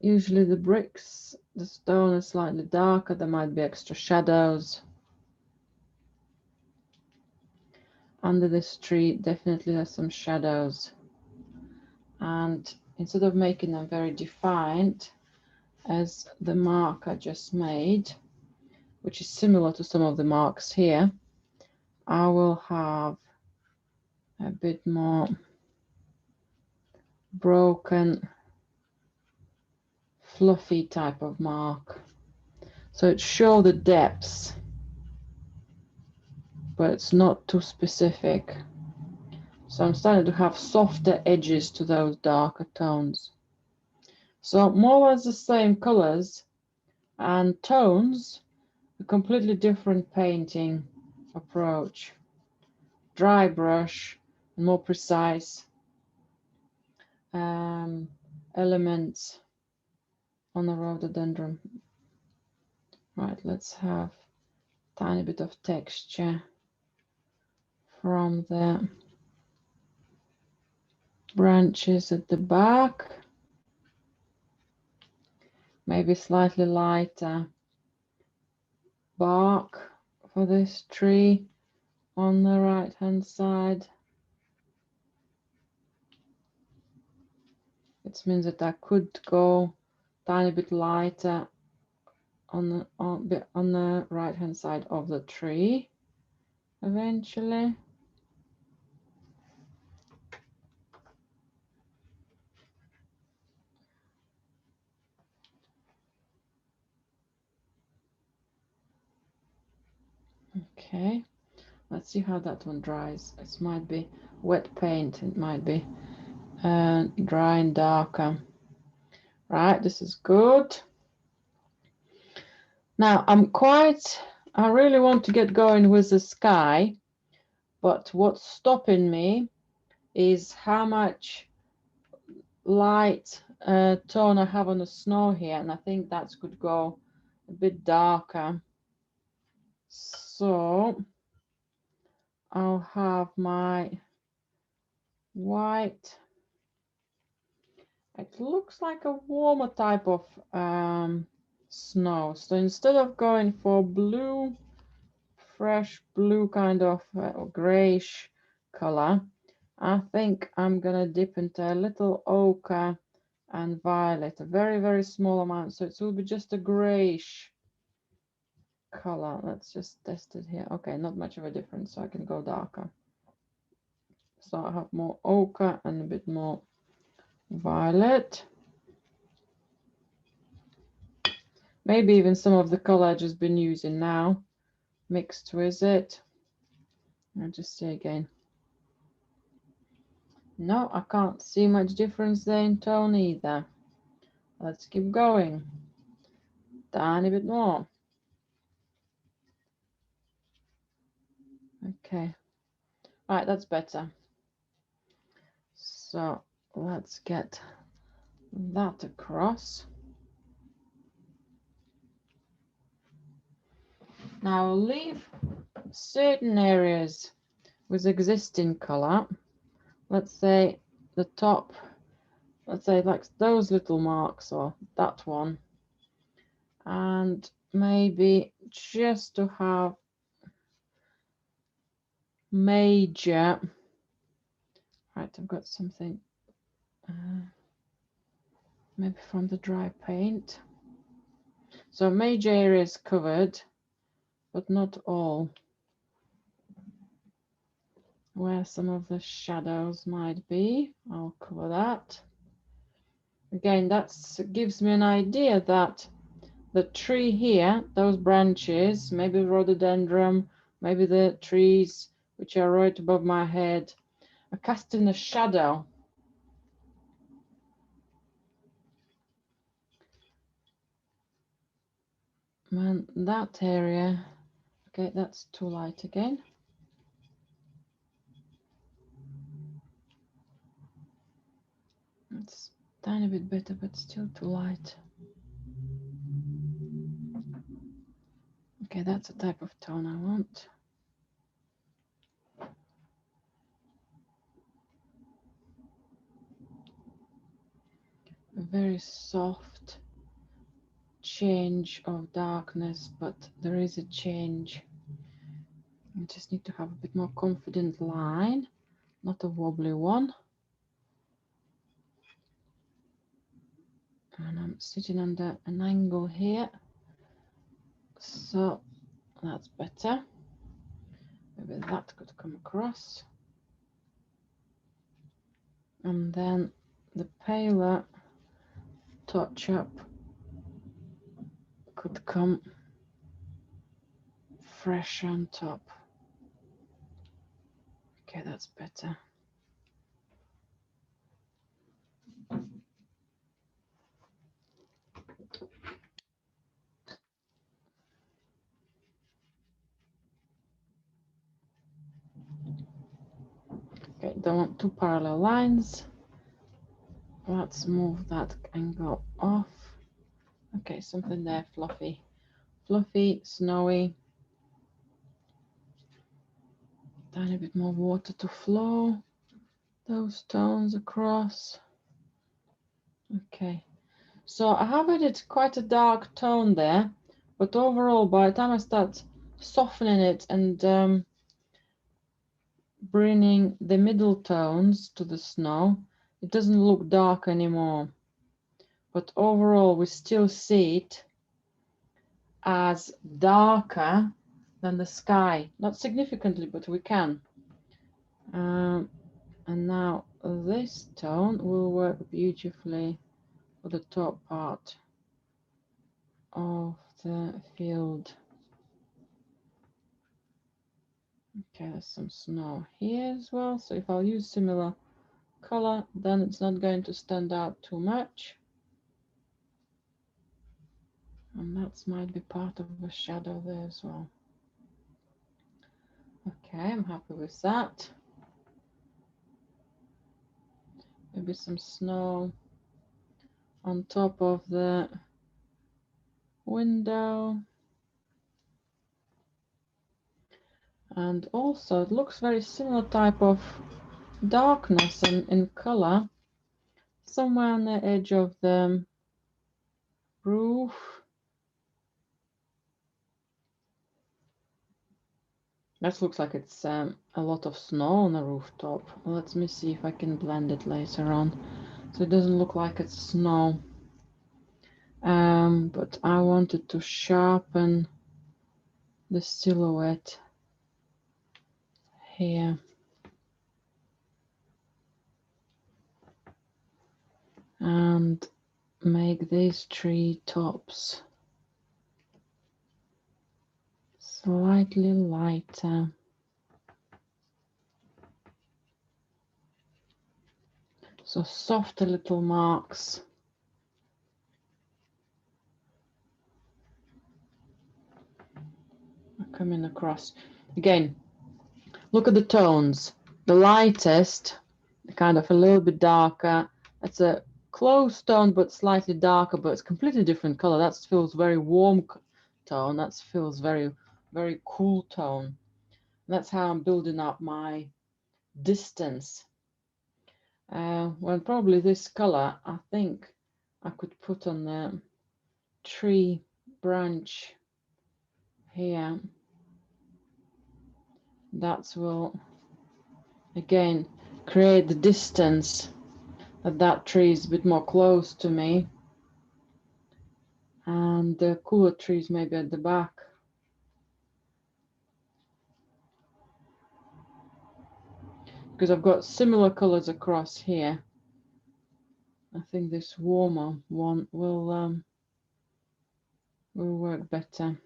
usually the bricks, the stone is slightly darker. There might be extra shadows. Under this tree, definitely there's some shadows. And instead of making them very defined, as the mark I just made, which is similar to some of the marks here, I will have a bit more broken, fluffy type of mark. So it shows the depths, but it's not too specific. So I'm starting to have softer edges to those darker tones. So more or less the same colors and tones, a completely different painting approach. Dry brush, more precise elements on the rhododendron. Right, let's have a tiny bit of texture from the branches at the back. Maybe slightly lighter bark for this tree on the right hand side. It means that I could go tiny bit lighter on the right hand side of the tree eventually. Okay, let's see how that one dries. It might be wet paint, it might be dry and darker. Right, this is good. Now I really want to get going with the sky, but what's stopping me is how much light tone I have on the snow here, and I think that could go a bit darker. So I'll have my white. It looks like a warmer type of snow. So instead of going for blue, fresh blue kind of grayish color, I think I'm gonna dip into a little ochre and violet, a very, very small amount. So it will be just a grayish color. Let's just test it here. Okay, not much of a difference, so I can go darker. So I have more ochre and a bit more violet. Maybe even some of the color I've just been using now mixed with it. I'll just say again. No, I can't see much difference there in tone either. Let's keep going. Tiny bit more. Okay. Right, that's better. So let's get that across. Now I'll leave certain areas with existing color. Let's say the top, let's say like those little marks or that one. And maybe just to have major, right, I've got something maybe from the dry paint. So major areas covered, but not all. Where some of the shadows might be, I'll cover that. Again, that gives me an idea that the tree here, those branches, maybe rhododendron, maybe the trees which are right above my head, are casting a shadow. And that area, okay, that's too light again. It's a tiny bit better, but still too light. Okay, that's the type of tone I want. A very soft change of darkness, but there is a change. I just need to have a bit more confident line, not a wobbly one. And I'm sitting under an angle here, so that's better. Maybe that could come across. And then the paler touch up could come fresh on top. Okay, that's better. Okay, don't want two parallel lines. Let's move that angle off. Okay, something there, fluffy. Fluffy, snowy. Tiny bit more water to flow those tones across. Okay, so I have added quite a dark tone there, but overall, by the time I start softening it and bringing the middle tones to the snow, it doesn't look dark anymore. But overall, we still see it as darker than the sky. Not significantly, but we can. And now this tone will work beautifully for the top part of the field. Okay, there's some snow here as well. So if I'll use similar color, then it's not going to stand out too much. And that might be part of the shadow there as well. Okay, I'm happy with that. Maybe some snow on top of the window. And also it looks very similar type of darkness and in color somewhere on the edge of the roof. That looks like it's a lot of snow on the rooftop. Let me see if I can blend it later on so it doesn't look like it's snow. But I wanted to sharpen the silhouette here. And make these tree tops slightly lighter. So softer little marks. Are coming across. Again, look at the tones. The lightest, kind of a little bit darker. That's a close tone, but slightly darker, but it's completely different color. That feels very warm tone. That feels very, very cool tone. That's how I'm building up my distance. Well, probably this color, I think I could put on the tree branch here. That will, again, create the distance that tree is a bit more close to me. And the cooler trees maybe at the back. Because I've got similar colors across here. I think this warmer one will work better.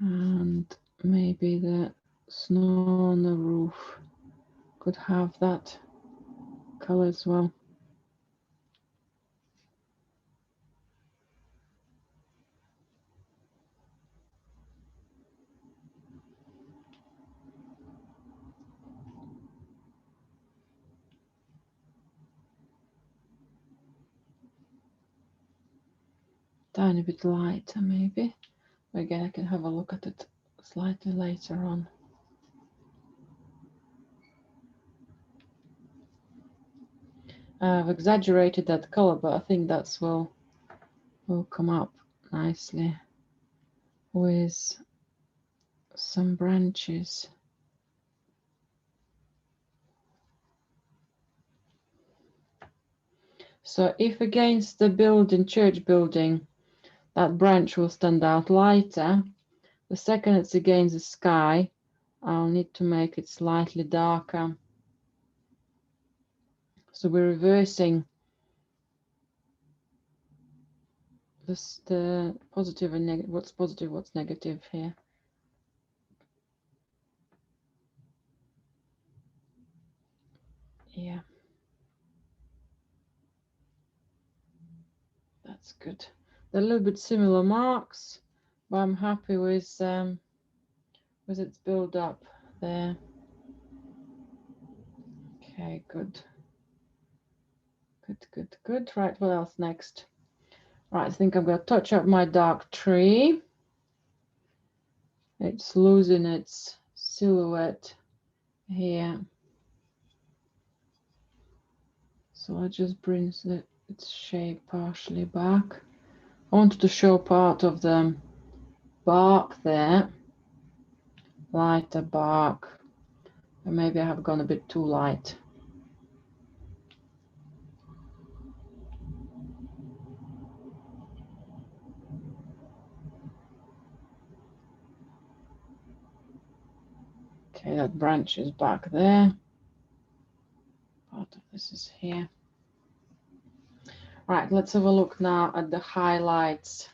And maybe the snow on the roof could have that color as well. Tiny bit lighter maybe. Again, I can have a look at it slightly later on. I've exaggerated that color, but I think that's will come up nicely with some branches. So if against the building, church building, that branch will stand out lighter, the second it's against the sky, I'll need to make it slightly darker. So we're reversing this, the positive and negative, what's positive, what's negative here. Yeah. That's good. They're a little bit similar marks, but I'm happy with its build up there. Okay, good. Good. Right, what else next? Right, I think I'm going to touch up my dark tree. It's losing its silhouette here. So I just bring its shape partially back. I wanted to show part of the bark there, lighter bark, and maybe I have gone a bit too light. Okay, that branch is back there. Part of this is here. Right, let's have a look now at the highlights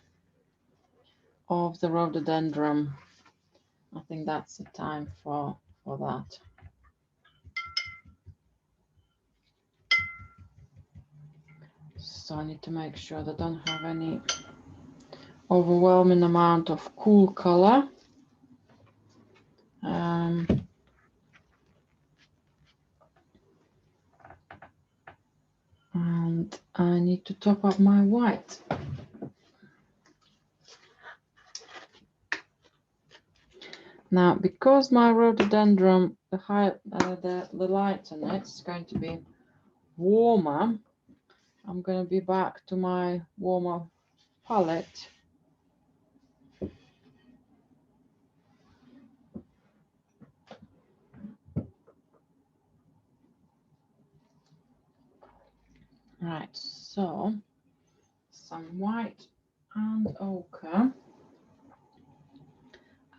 of the rhododendron. I think that's the time for that. So I need to make sure that I don't have any overwhelming amount of cool color. I need to top up my white. Now, because my rhododendron, the light on it is going to be warmer, I'm going to be back to my warmer palette. Right, so some white and ochre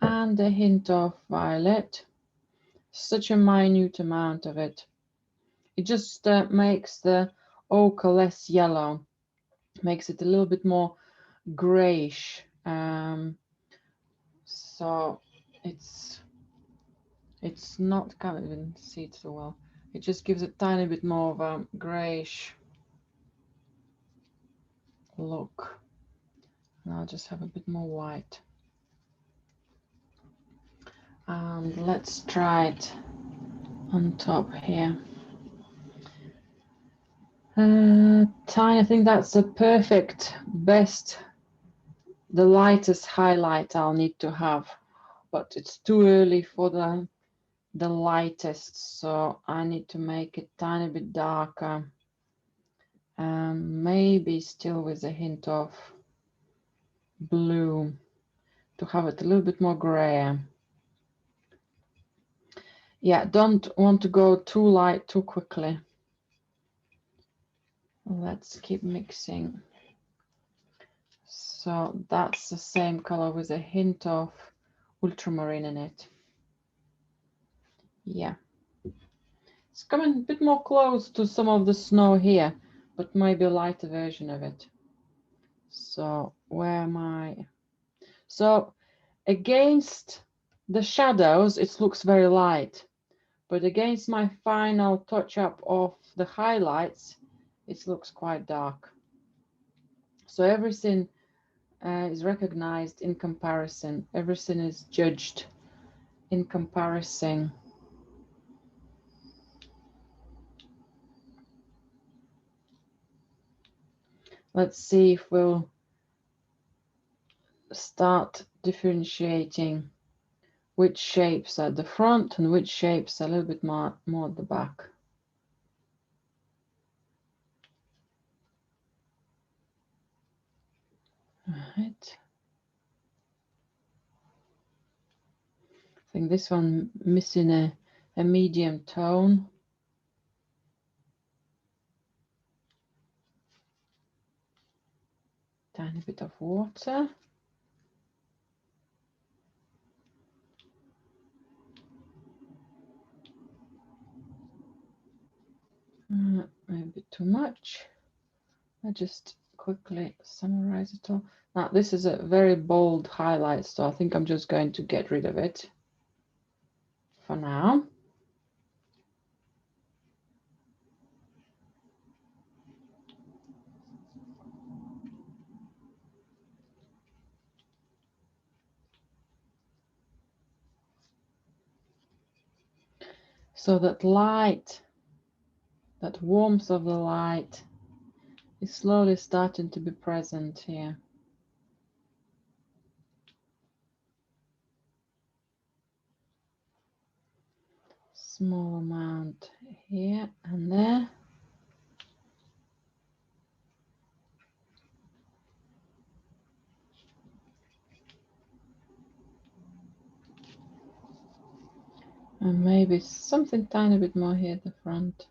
and a hint of violet, such a minute amount of it. It just makes the ochre less yellow, makes it a little bit more grayish. So it's not, can't even see it so well. It just gives a tiny bit more of a grayish look. And I'll just have a bit more white. And let's try it on top here. Tiny, I think that's the perfect, best, the lightest highlight I'll need to have, but it's too early for the lightest, so I need to make it tiny bit darker. Maybe still with a hint of blue to have it a little bit more grayer. Yeah, don't want to go too light too quickly. Let's keep mixing. So that's the same color with a hint of ultramarine in it. Yeah, it's coming a bit more close to some of the snow here, but maybe a lighter version of it. So where am I? So against the shadows, it looks very light, but against my final touch up of the highlights, it looks quite dark. So everything is recognized in comparison. Everything is judged in comparison. Let's see if we'll start differentiating which shapes are at the front and which shapes are a little bit more at the back. Right. I think this one missing a medium tone. Tiny bit of water. Maybe too much. I just quickly summarize it all. Now, this is a very bold highlight, so I think I'm just going to get rid of it for now. So that light, that warmth of the light is slowly starting to be present here. Small amount here and there. And maybe something tiny bit more here at the front.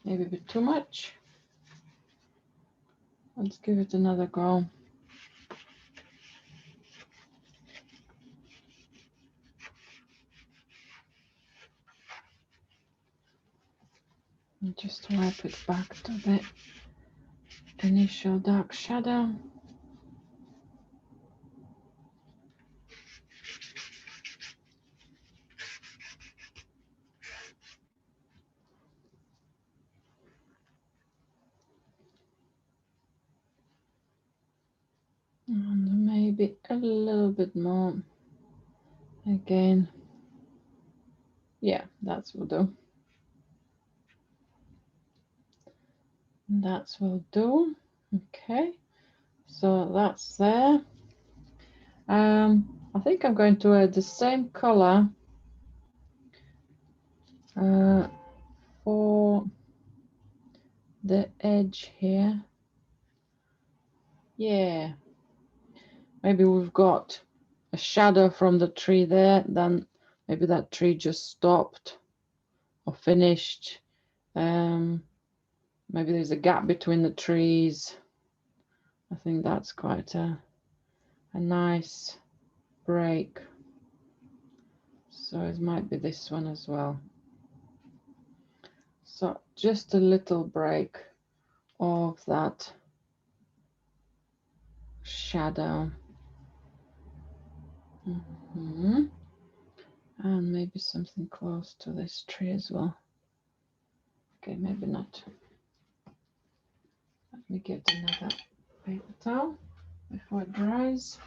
Maybe a bit too much. Let's give it another go. And just wipe it back to the initial dark shadow. And maybe a little bit more again. Yeah, that will do. That will do. Okay, so that's there. I think I'm going to add the same color for the edge here. Yeah, maybe we've got a shadow from the tree there, then maybe that tree just stopped or finished. Maybe there's a gap between the trees. I think that's quite a nice break. So it might be this one as well. So just a little break of that shadow. And maybe something close to this tree as well. Okay, maybe not. Let me get another paper towel before it dries.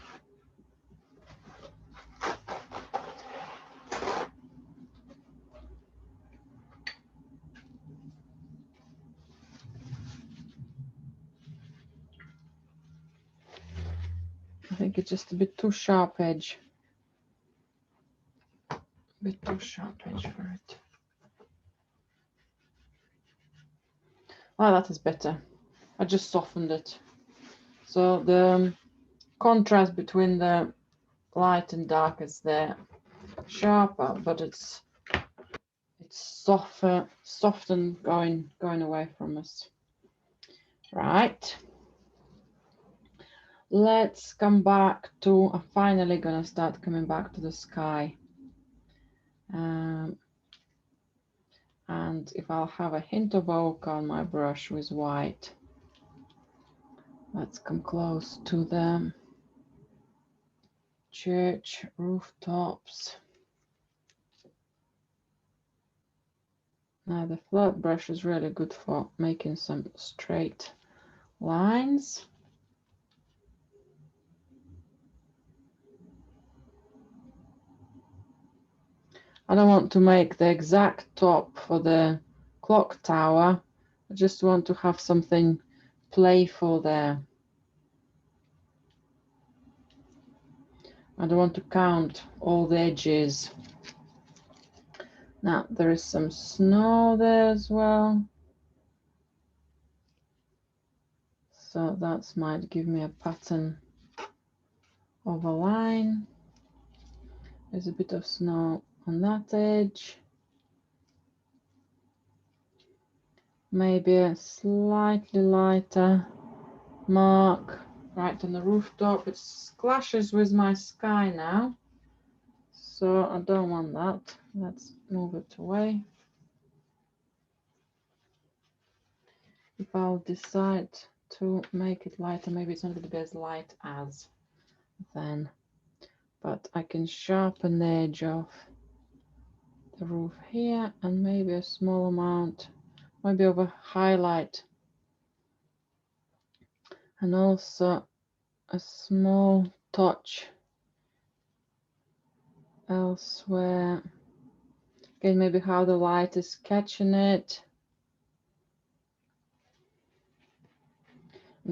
I think it's just a bit too sharp edge. A bit too sharp edge for it. Oh, that is better. I just softened it. So the contrast between the light and dark is there, sharper, but it's softer, soft and going away from us. Right. Let's come back to. I'm finally gonna start coming back to the sky. And if I'll have a hint of ochre on my brush with white, let's come close to the church rooftops. Now the flat brush is really good for making some straight lines. I don't want to make the exact top for the clock tower. I just want to have something playful there. I don't want to count all the edges. Now there is some snow there as well. So that might give me a pattern of a line. There's a bit of snow on that edge. Maybe a slightly lighter mark right on the rooftop. It clashes with my sky now, so I don't want that. Let's move it away. If I'll decide to make it lighter, maybe it's not going to be as light as then, but I can sharpen the edge of the roof here and maybe a small amount, maybe of a highlight, and also a small touch elsewhere. Again, maybe how the light is catching it.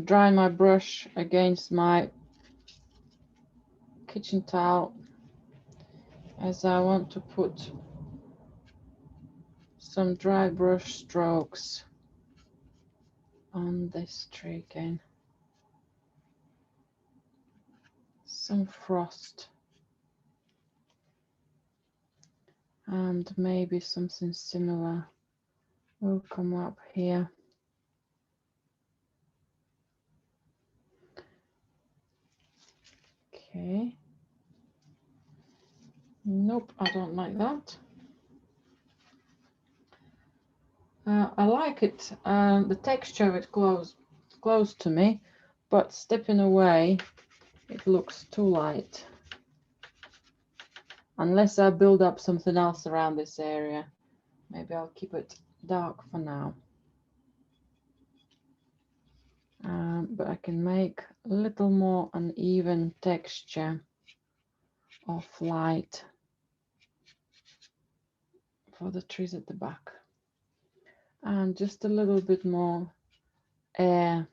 Dry my brush against my kitchen towel as I want to put some dry brush strokes on this tree again. Some frost and maybe something similar will come up here. Okay. Nope, I don't like that. I like it, the texture of it close to me, but stepping away, it looks too light. Unless I build up something else around this area, maybe I'll keep it dark for now. But I can make a little more uneven texture of light. for the trees at the back. And just a little bit more air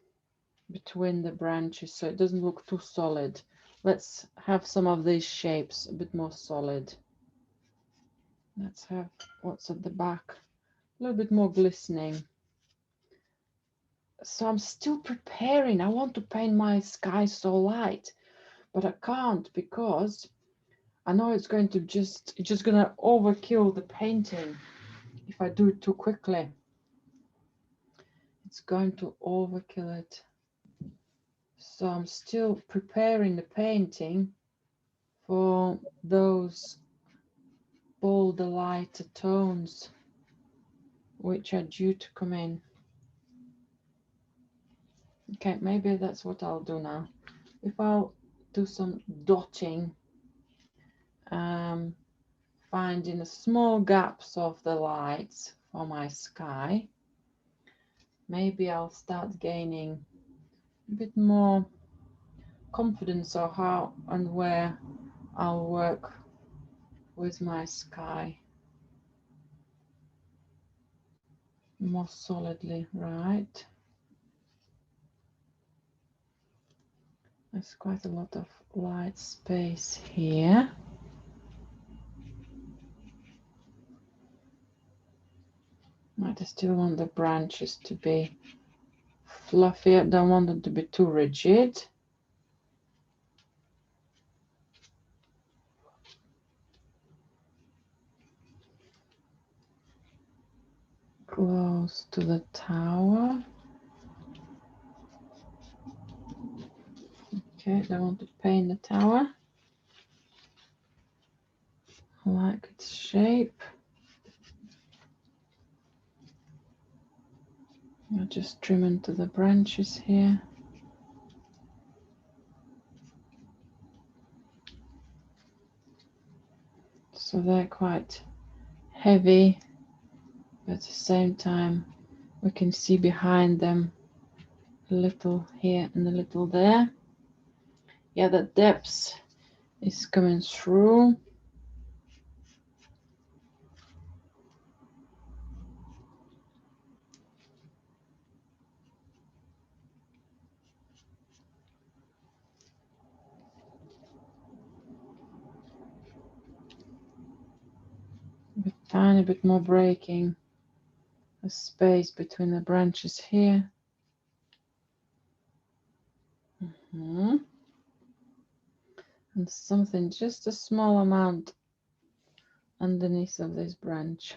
between the branches so it doesn't look too solid. Let's have some of these shapes a bit more solid. Let's have what's at the back a little bit more glistening. So I'm still preparing. I want to paint my sky so light, but I can't because I know it's going to just gonna overkill the painting if I do it too quickly. It's going to overkill it. So I'm still preparing the painting for those bolder, lighter tones which are due to come in. Okay, maybe that's what I'll do now. If I'll do some dotting, finding the small gaps of the lights for my sky, maybe I'll start gaining a bit more confidence of how and where I'll work with my sky more solidly, right? There's quite a lot of light space here. I still want the branches to be fluffy. I don't want them to be too rigid. Close to the tower. Okay, I want to paint the tower. I like its shape. I'll just trim into the branches here. So they're quite heavy, but at the same time we can see behind them a little here and a little there. Yeah, the depth is coming through. A tiny bit more breaking the space between the branches here. And something just a small amount underneath of this branch.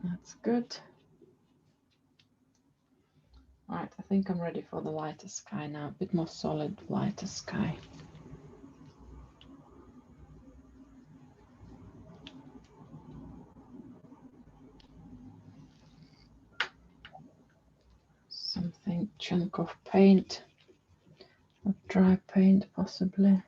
That's good. Right, I think I'm ready for the lighter sky now, a bit more solid, lighter sky. Something chunk of paint, or dry paint possibly.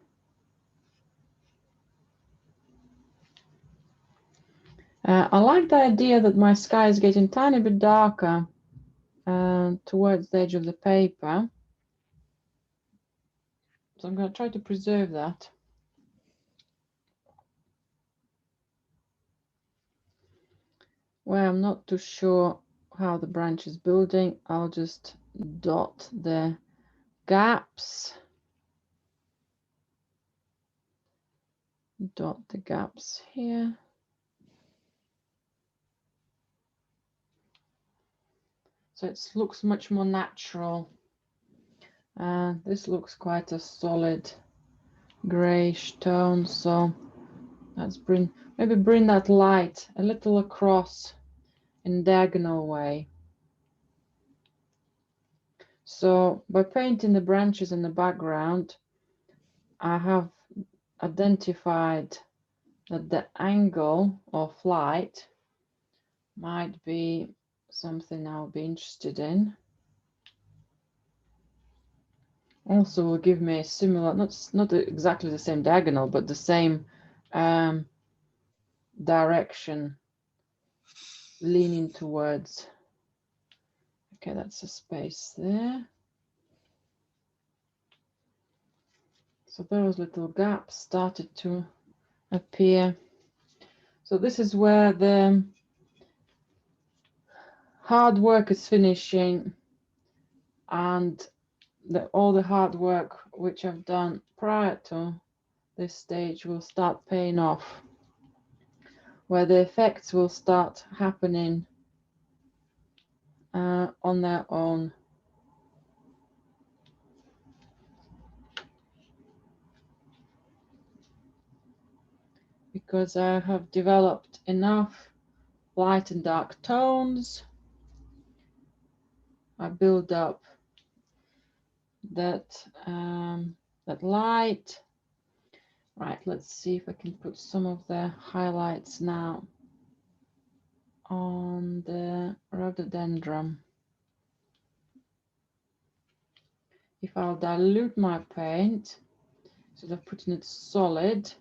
I like the idea that my sky is getting a tiny bit darker towards the edge of the paper. So I'm going to try to preserve that. Where I'm not too sure how the branch is building, I'll just dot the gaps. Dot the gaps here. So it looks much more natural. This looks quite a solid grayish tone, so let's maybe bring that light a little across in a diagonal way. So by painting the branches in the background, I have identified that the angle of light might be something I'll be interested in. Also will give me a similar, not exactly the same diagonal, but the same direction leaning towards. Okay, that's a space there. So those little gaps started to appear. So this is where the hard work is finishing, and all the hard work which I've done prior to this stage will start paying off, where the effects will start happening on their own. Because I have developed enough light and dark tones, I build up that that light. Right, let's see if I can put some of the highlights now on the rhododendron. If I'll dilute my paint, instead of putting it solid,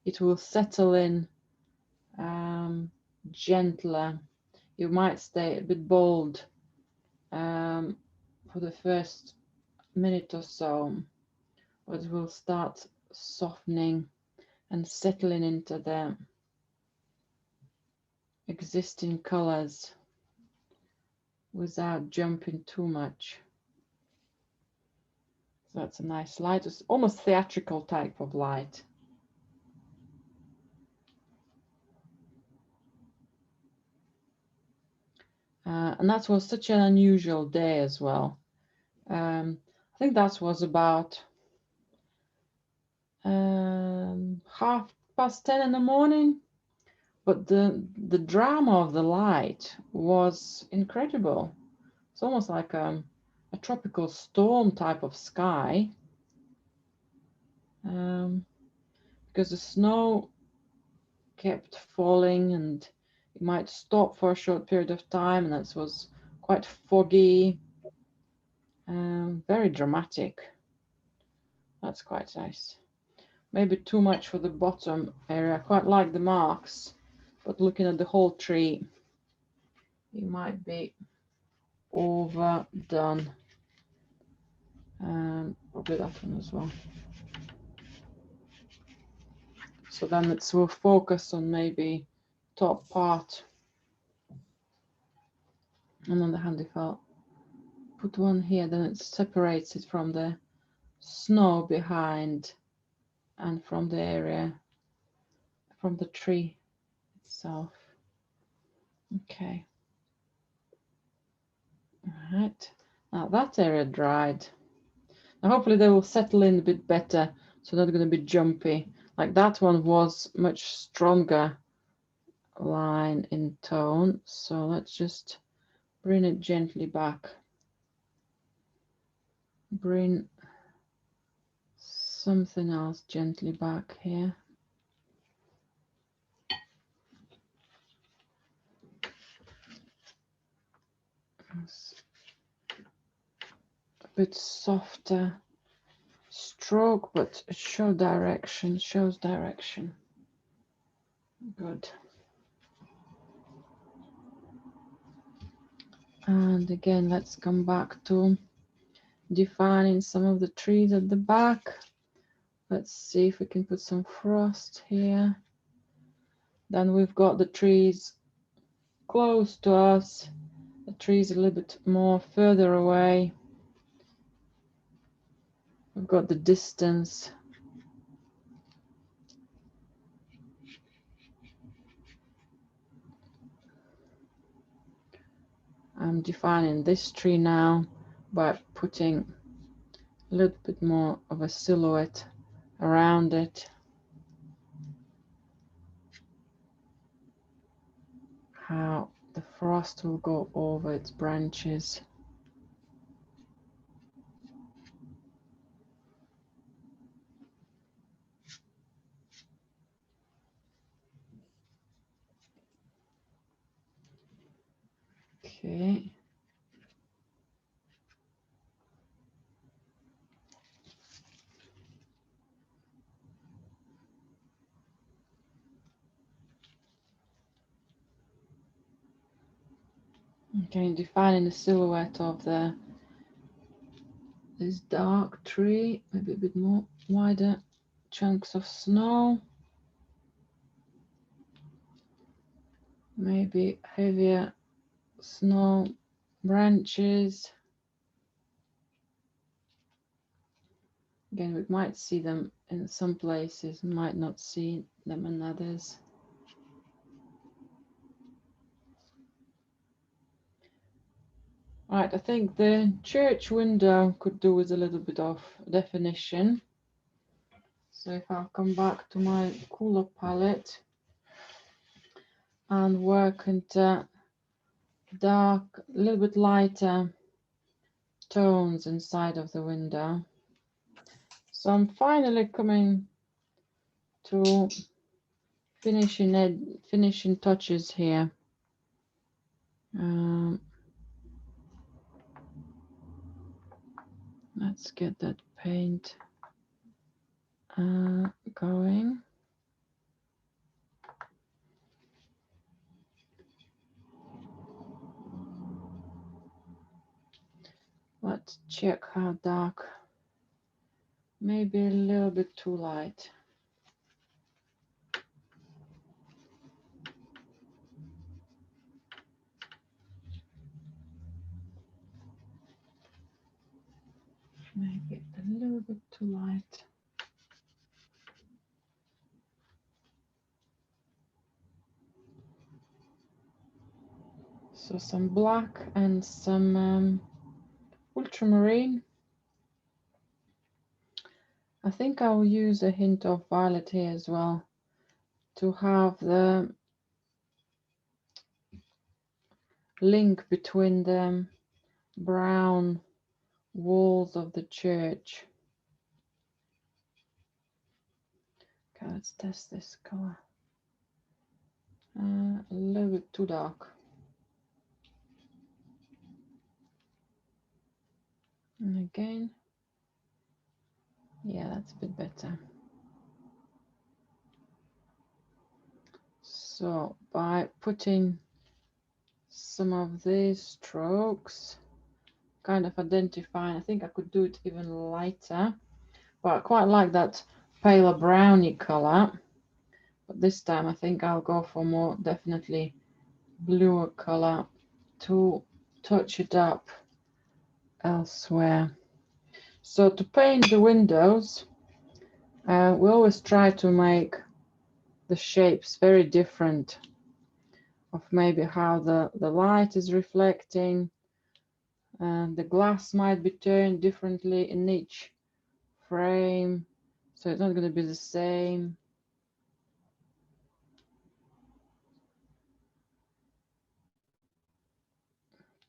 it will settle in gentler. You might stay a bit bold for the first minute or so, but it will start softening and settling into the existing colors without jumping too much. So that's a nice light. It's almost theatrical type of light. And that was such an unusual day as well. I think that was about 10:30 in the morning, but the drama of the light was incredible. It's almost like a tropical storm type of sky, because the snow kept falling and it might stop for a short period of time, and it was quite foggy, very dramatic. That's quite nice. Maybe too much for the bottom area. I quite like the marks, but looking at the whole tree, it might be overdone. Probably that one as well. So then we'll focus on maybe top part. And on the hand, if I'll put one here, then it separates it from the snow behind and from the area, from the tree itself. Okay. All right. Now that area dried. Now hopefully they will settle in a bit better, so they're not going to be jumpy. Like that one was much stronger line in tone. So let's just bring it gently back. Bring something else gently back here. A bit softer stroke, but it shows direction. Good. And again, let's come back to defining some of the trees at the back. Let's see if we can put some frost here. Then we've got the trees close to us, the trees a little bit more further away. We've got the distance. I'm defining this tree now by putting a little bit more of a silhouette around it. How the frost will go over its branches. Okay. Okay, defining the silhouette of the this dark tree, maybe a bit more wider chunks of snow, maybe heavier snow branches. Again, we might see them in some places, might not see them in others. Right, I think the church window could do with a little bit of definition. So if I'll come back to my cooler palette and work into dark, a little bit lighter tones inside of the window. So I'm finally coming to finishing touches here. Let's get that paint going. Let's check how dark. Maybe a little bit too light. Maybe a little bit too light. So some black and some ultramarine. I think I'll use a hint of violet here as well to have the link between the brown walls of the church. Okay, let's test this color. A little bit too dark. And again, yeah, that's a bit better. So by putting some of these strokes, kind of identifying, I think I could do it even lighter, but I quite like that paler browny color. But this time I think I'll go for more definitely bluer color to touch it up elsewhere. So to paint the windows, we always try to make the shapes very different of maybe how the light is reflecting, and the glass might be turned differently in each frame, so it's not going to be the same.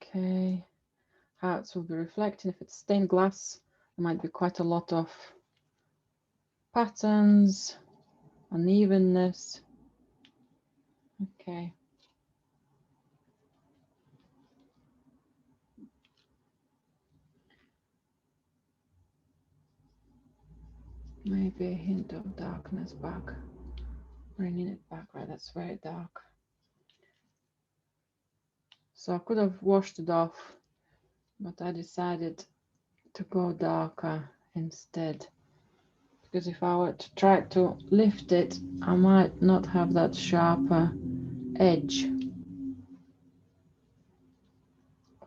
Okay, how it will be reflecting. If it's stained glass, there might be quite a lot of patterns, unevenness. Okay. Maybe a hint of darkness back, bringing it back. Right, that's very dark. So I could have washed it off, but I decided to go darker instead, because if I were to try to lift it, I might not have that sharper edge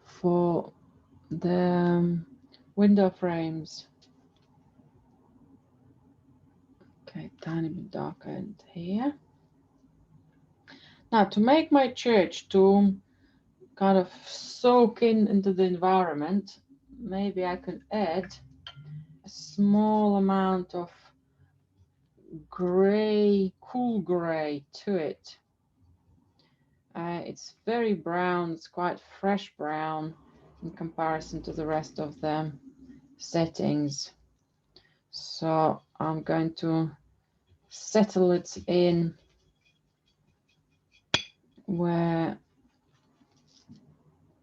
for the window frames. Okay, tiny bit darker end here. Now to make my church to kind of soak into the environment, maybe I could add a small amount of gray, cool gray to it. It's very brown, it's quite fresh brown in comparison to the rest of the settings. So I'm going to settle it in where,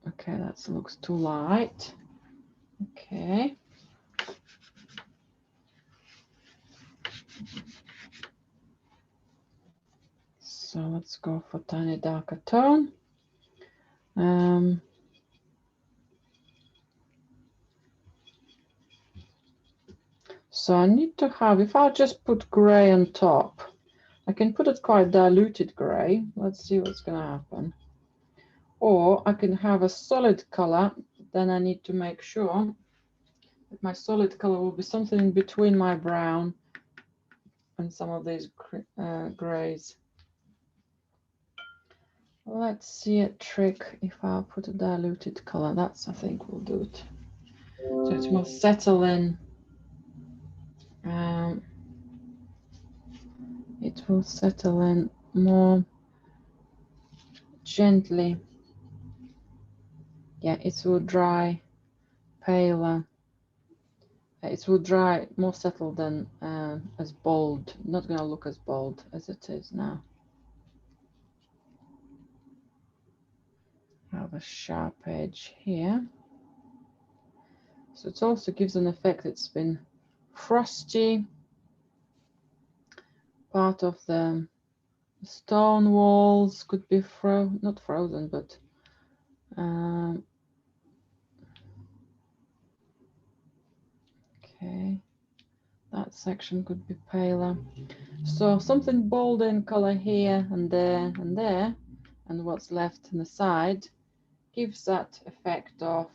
okay, that looks too light. Okay. So let's go for tiny darker tone. So I need to have, if I just put gray on top, I can put it quite diluted gray. Let's see what's going to happen. Or I can have a solid color. Then I need to make sure that my solid color will be something in between my brown and some of these grays. Let's see a trick if I put a diluted color. That's, I think, will do it. So it will settle in. It will settle in more gently. Yeah, it will dry paler. It will dry more settled than as bold. Not going to look as bold as it is now. I have a sharp edge here. So it also gives an effect. It's been frosty. Part of the stone walls could be not frozen, but okay, that section could be paler. So something bold in color here and there and there, and what's left on the side gives that effect of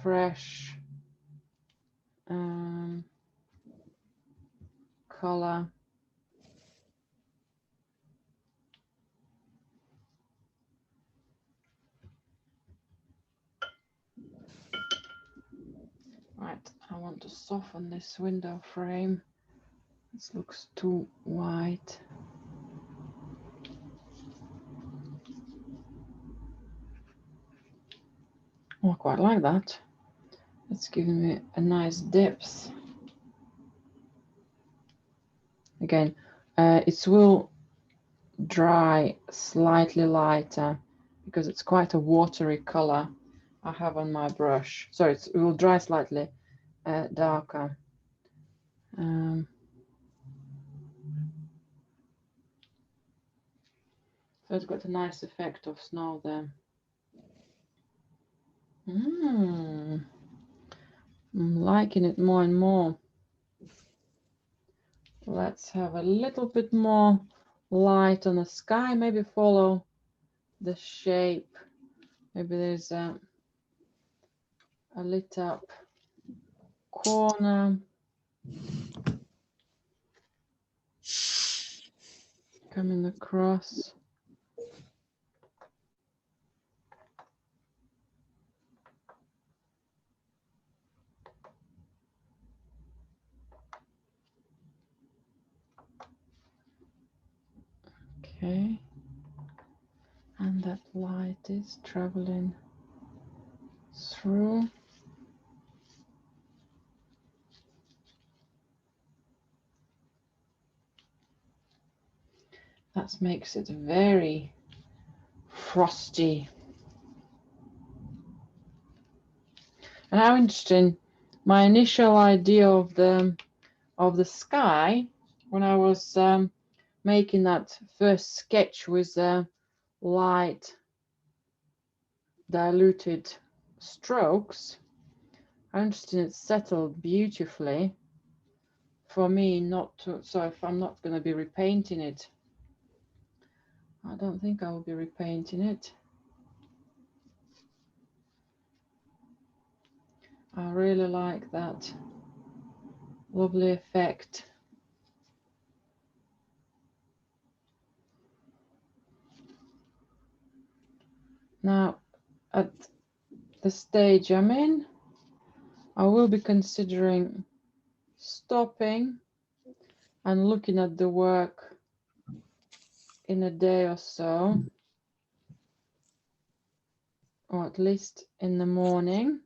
fresh color. Right, I want to soften this window frame. This looks too white. Oh, I quite like that. It's giving me a nice depth. Again, it will dry slightly lighter because it's quite a watery color I have on my brush. So it will dry slightly darker. So it's got a nice effect of snow there. I'm liking it more and more. Let's have a little bit more light on the sky, maybe follow the shape. Maybe there's a lit up corner coming across. Okay, and that light is traveling through. That makes it very frosty. And how interesting! My initial idea of the sky when I was making that first sketch with light diluted strokes. How interesting! It's settled beautifully for me not to. So if I'm not going to be repainting it, I don't think I will be repainting it. I really like that lovely effect. Now, at the stage I'm in, I will be considering stopping and looking at the work in a day or so, or at least in the morning,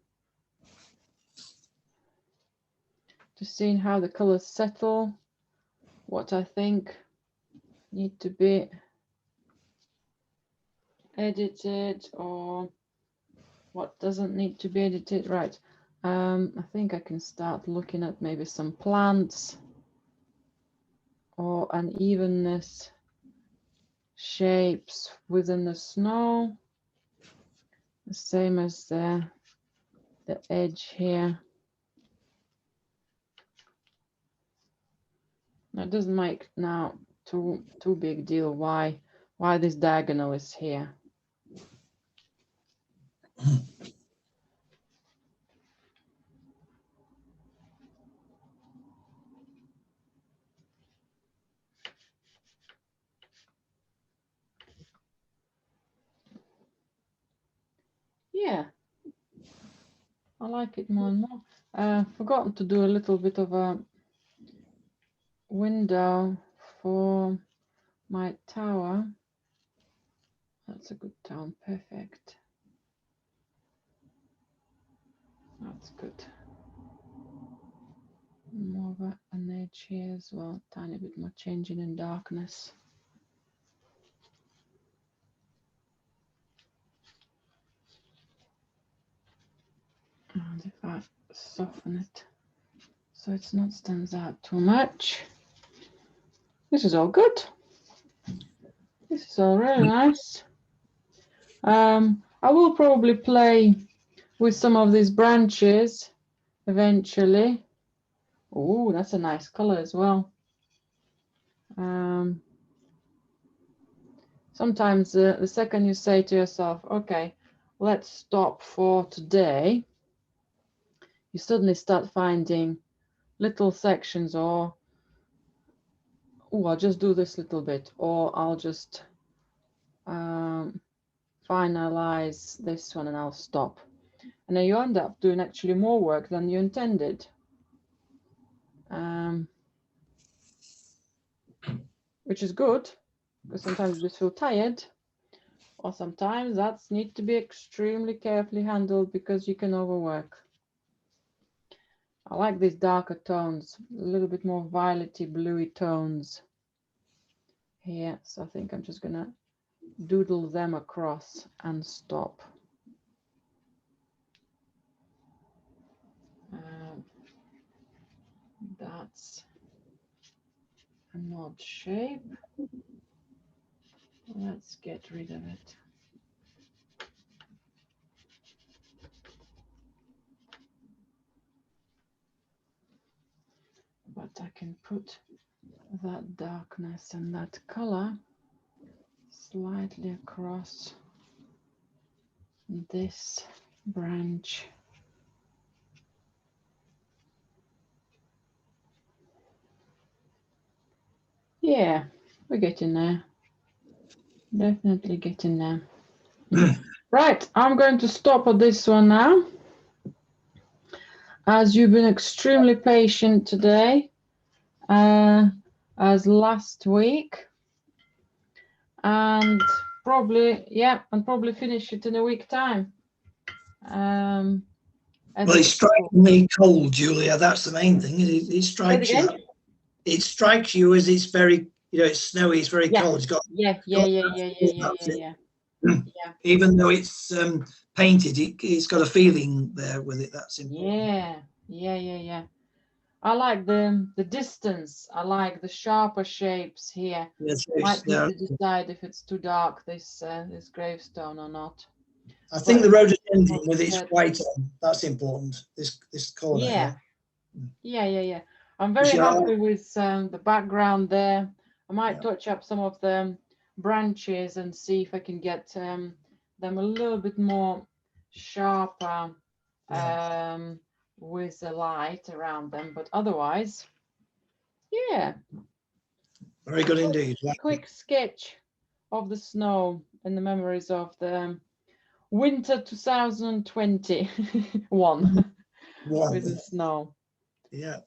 to see how the colors settle, what I think need to be edited or what doesn't need to be edited. Right, I think I can start looking at maybe some plants or unevenness shapes within the snow, the same as the edge here. It doesn't make now too big deal why this diagonal is here. Yeah, I like it more and more. Forgotten to do a little bit of a window for my tower. That's a good tone, perfect. That's good. More of an edge here as well, tiny bit more changing in darkness. And if I soften it so it's not stands out too much. This is all good. This is all really nice. I will probably play with some of these branches eventually. Oh, that's a nice color as well. Sometimes the second you say to yourself, okay, let's stop for today, you suddenly start finding little sections, or oh, I'll just do this little bit, or I'll just finalize this one and I'll stop. And then you end up doing actually more work than you intended. Which is good, because sometimes you just feel tired, or sometimes that's need to be extremely carefully handled because you can overwork. I like these darker tones, a little bit more violety, bluey tones here. So I think I'm just gonna doodle them across and stop. That's an odd shape. Let's get rid of it. But I can put that darkness and that color slightly across this branch. Yeah, we're getting there. Definitely getting there. Right, I'm going to stop at this one now. As you've been extremely patient today, as last week, and probably, yeah, and probably finish it in a week time. Well, it's striking me cold, Julia. That's the main thing. It strikes you. It strikes you as it's very, you know, it's snowy. It's very cold. It's got yeah. Even though it's painted, it's got a feeling there with it. That's important. Yeah. I like the distance. I like the sharper shapes here. Yes, Might need to decide if it's too dark, this gravestone, or not. I think the rhododendron with its white on, that's important. This corner. Yeah. I'm very happy with the background there. I might touch up some of the branches and see if I can get them a little bit more sharper with the light around them. But otherwise, yeah. Very good indeed. Quick sketch of the snow and the memories of the winter 2021 with the snow. Yeah.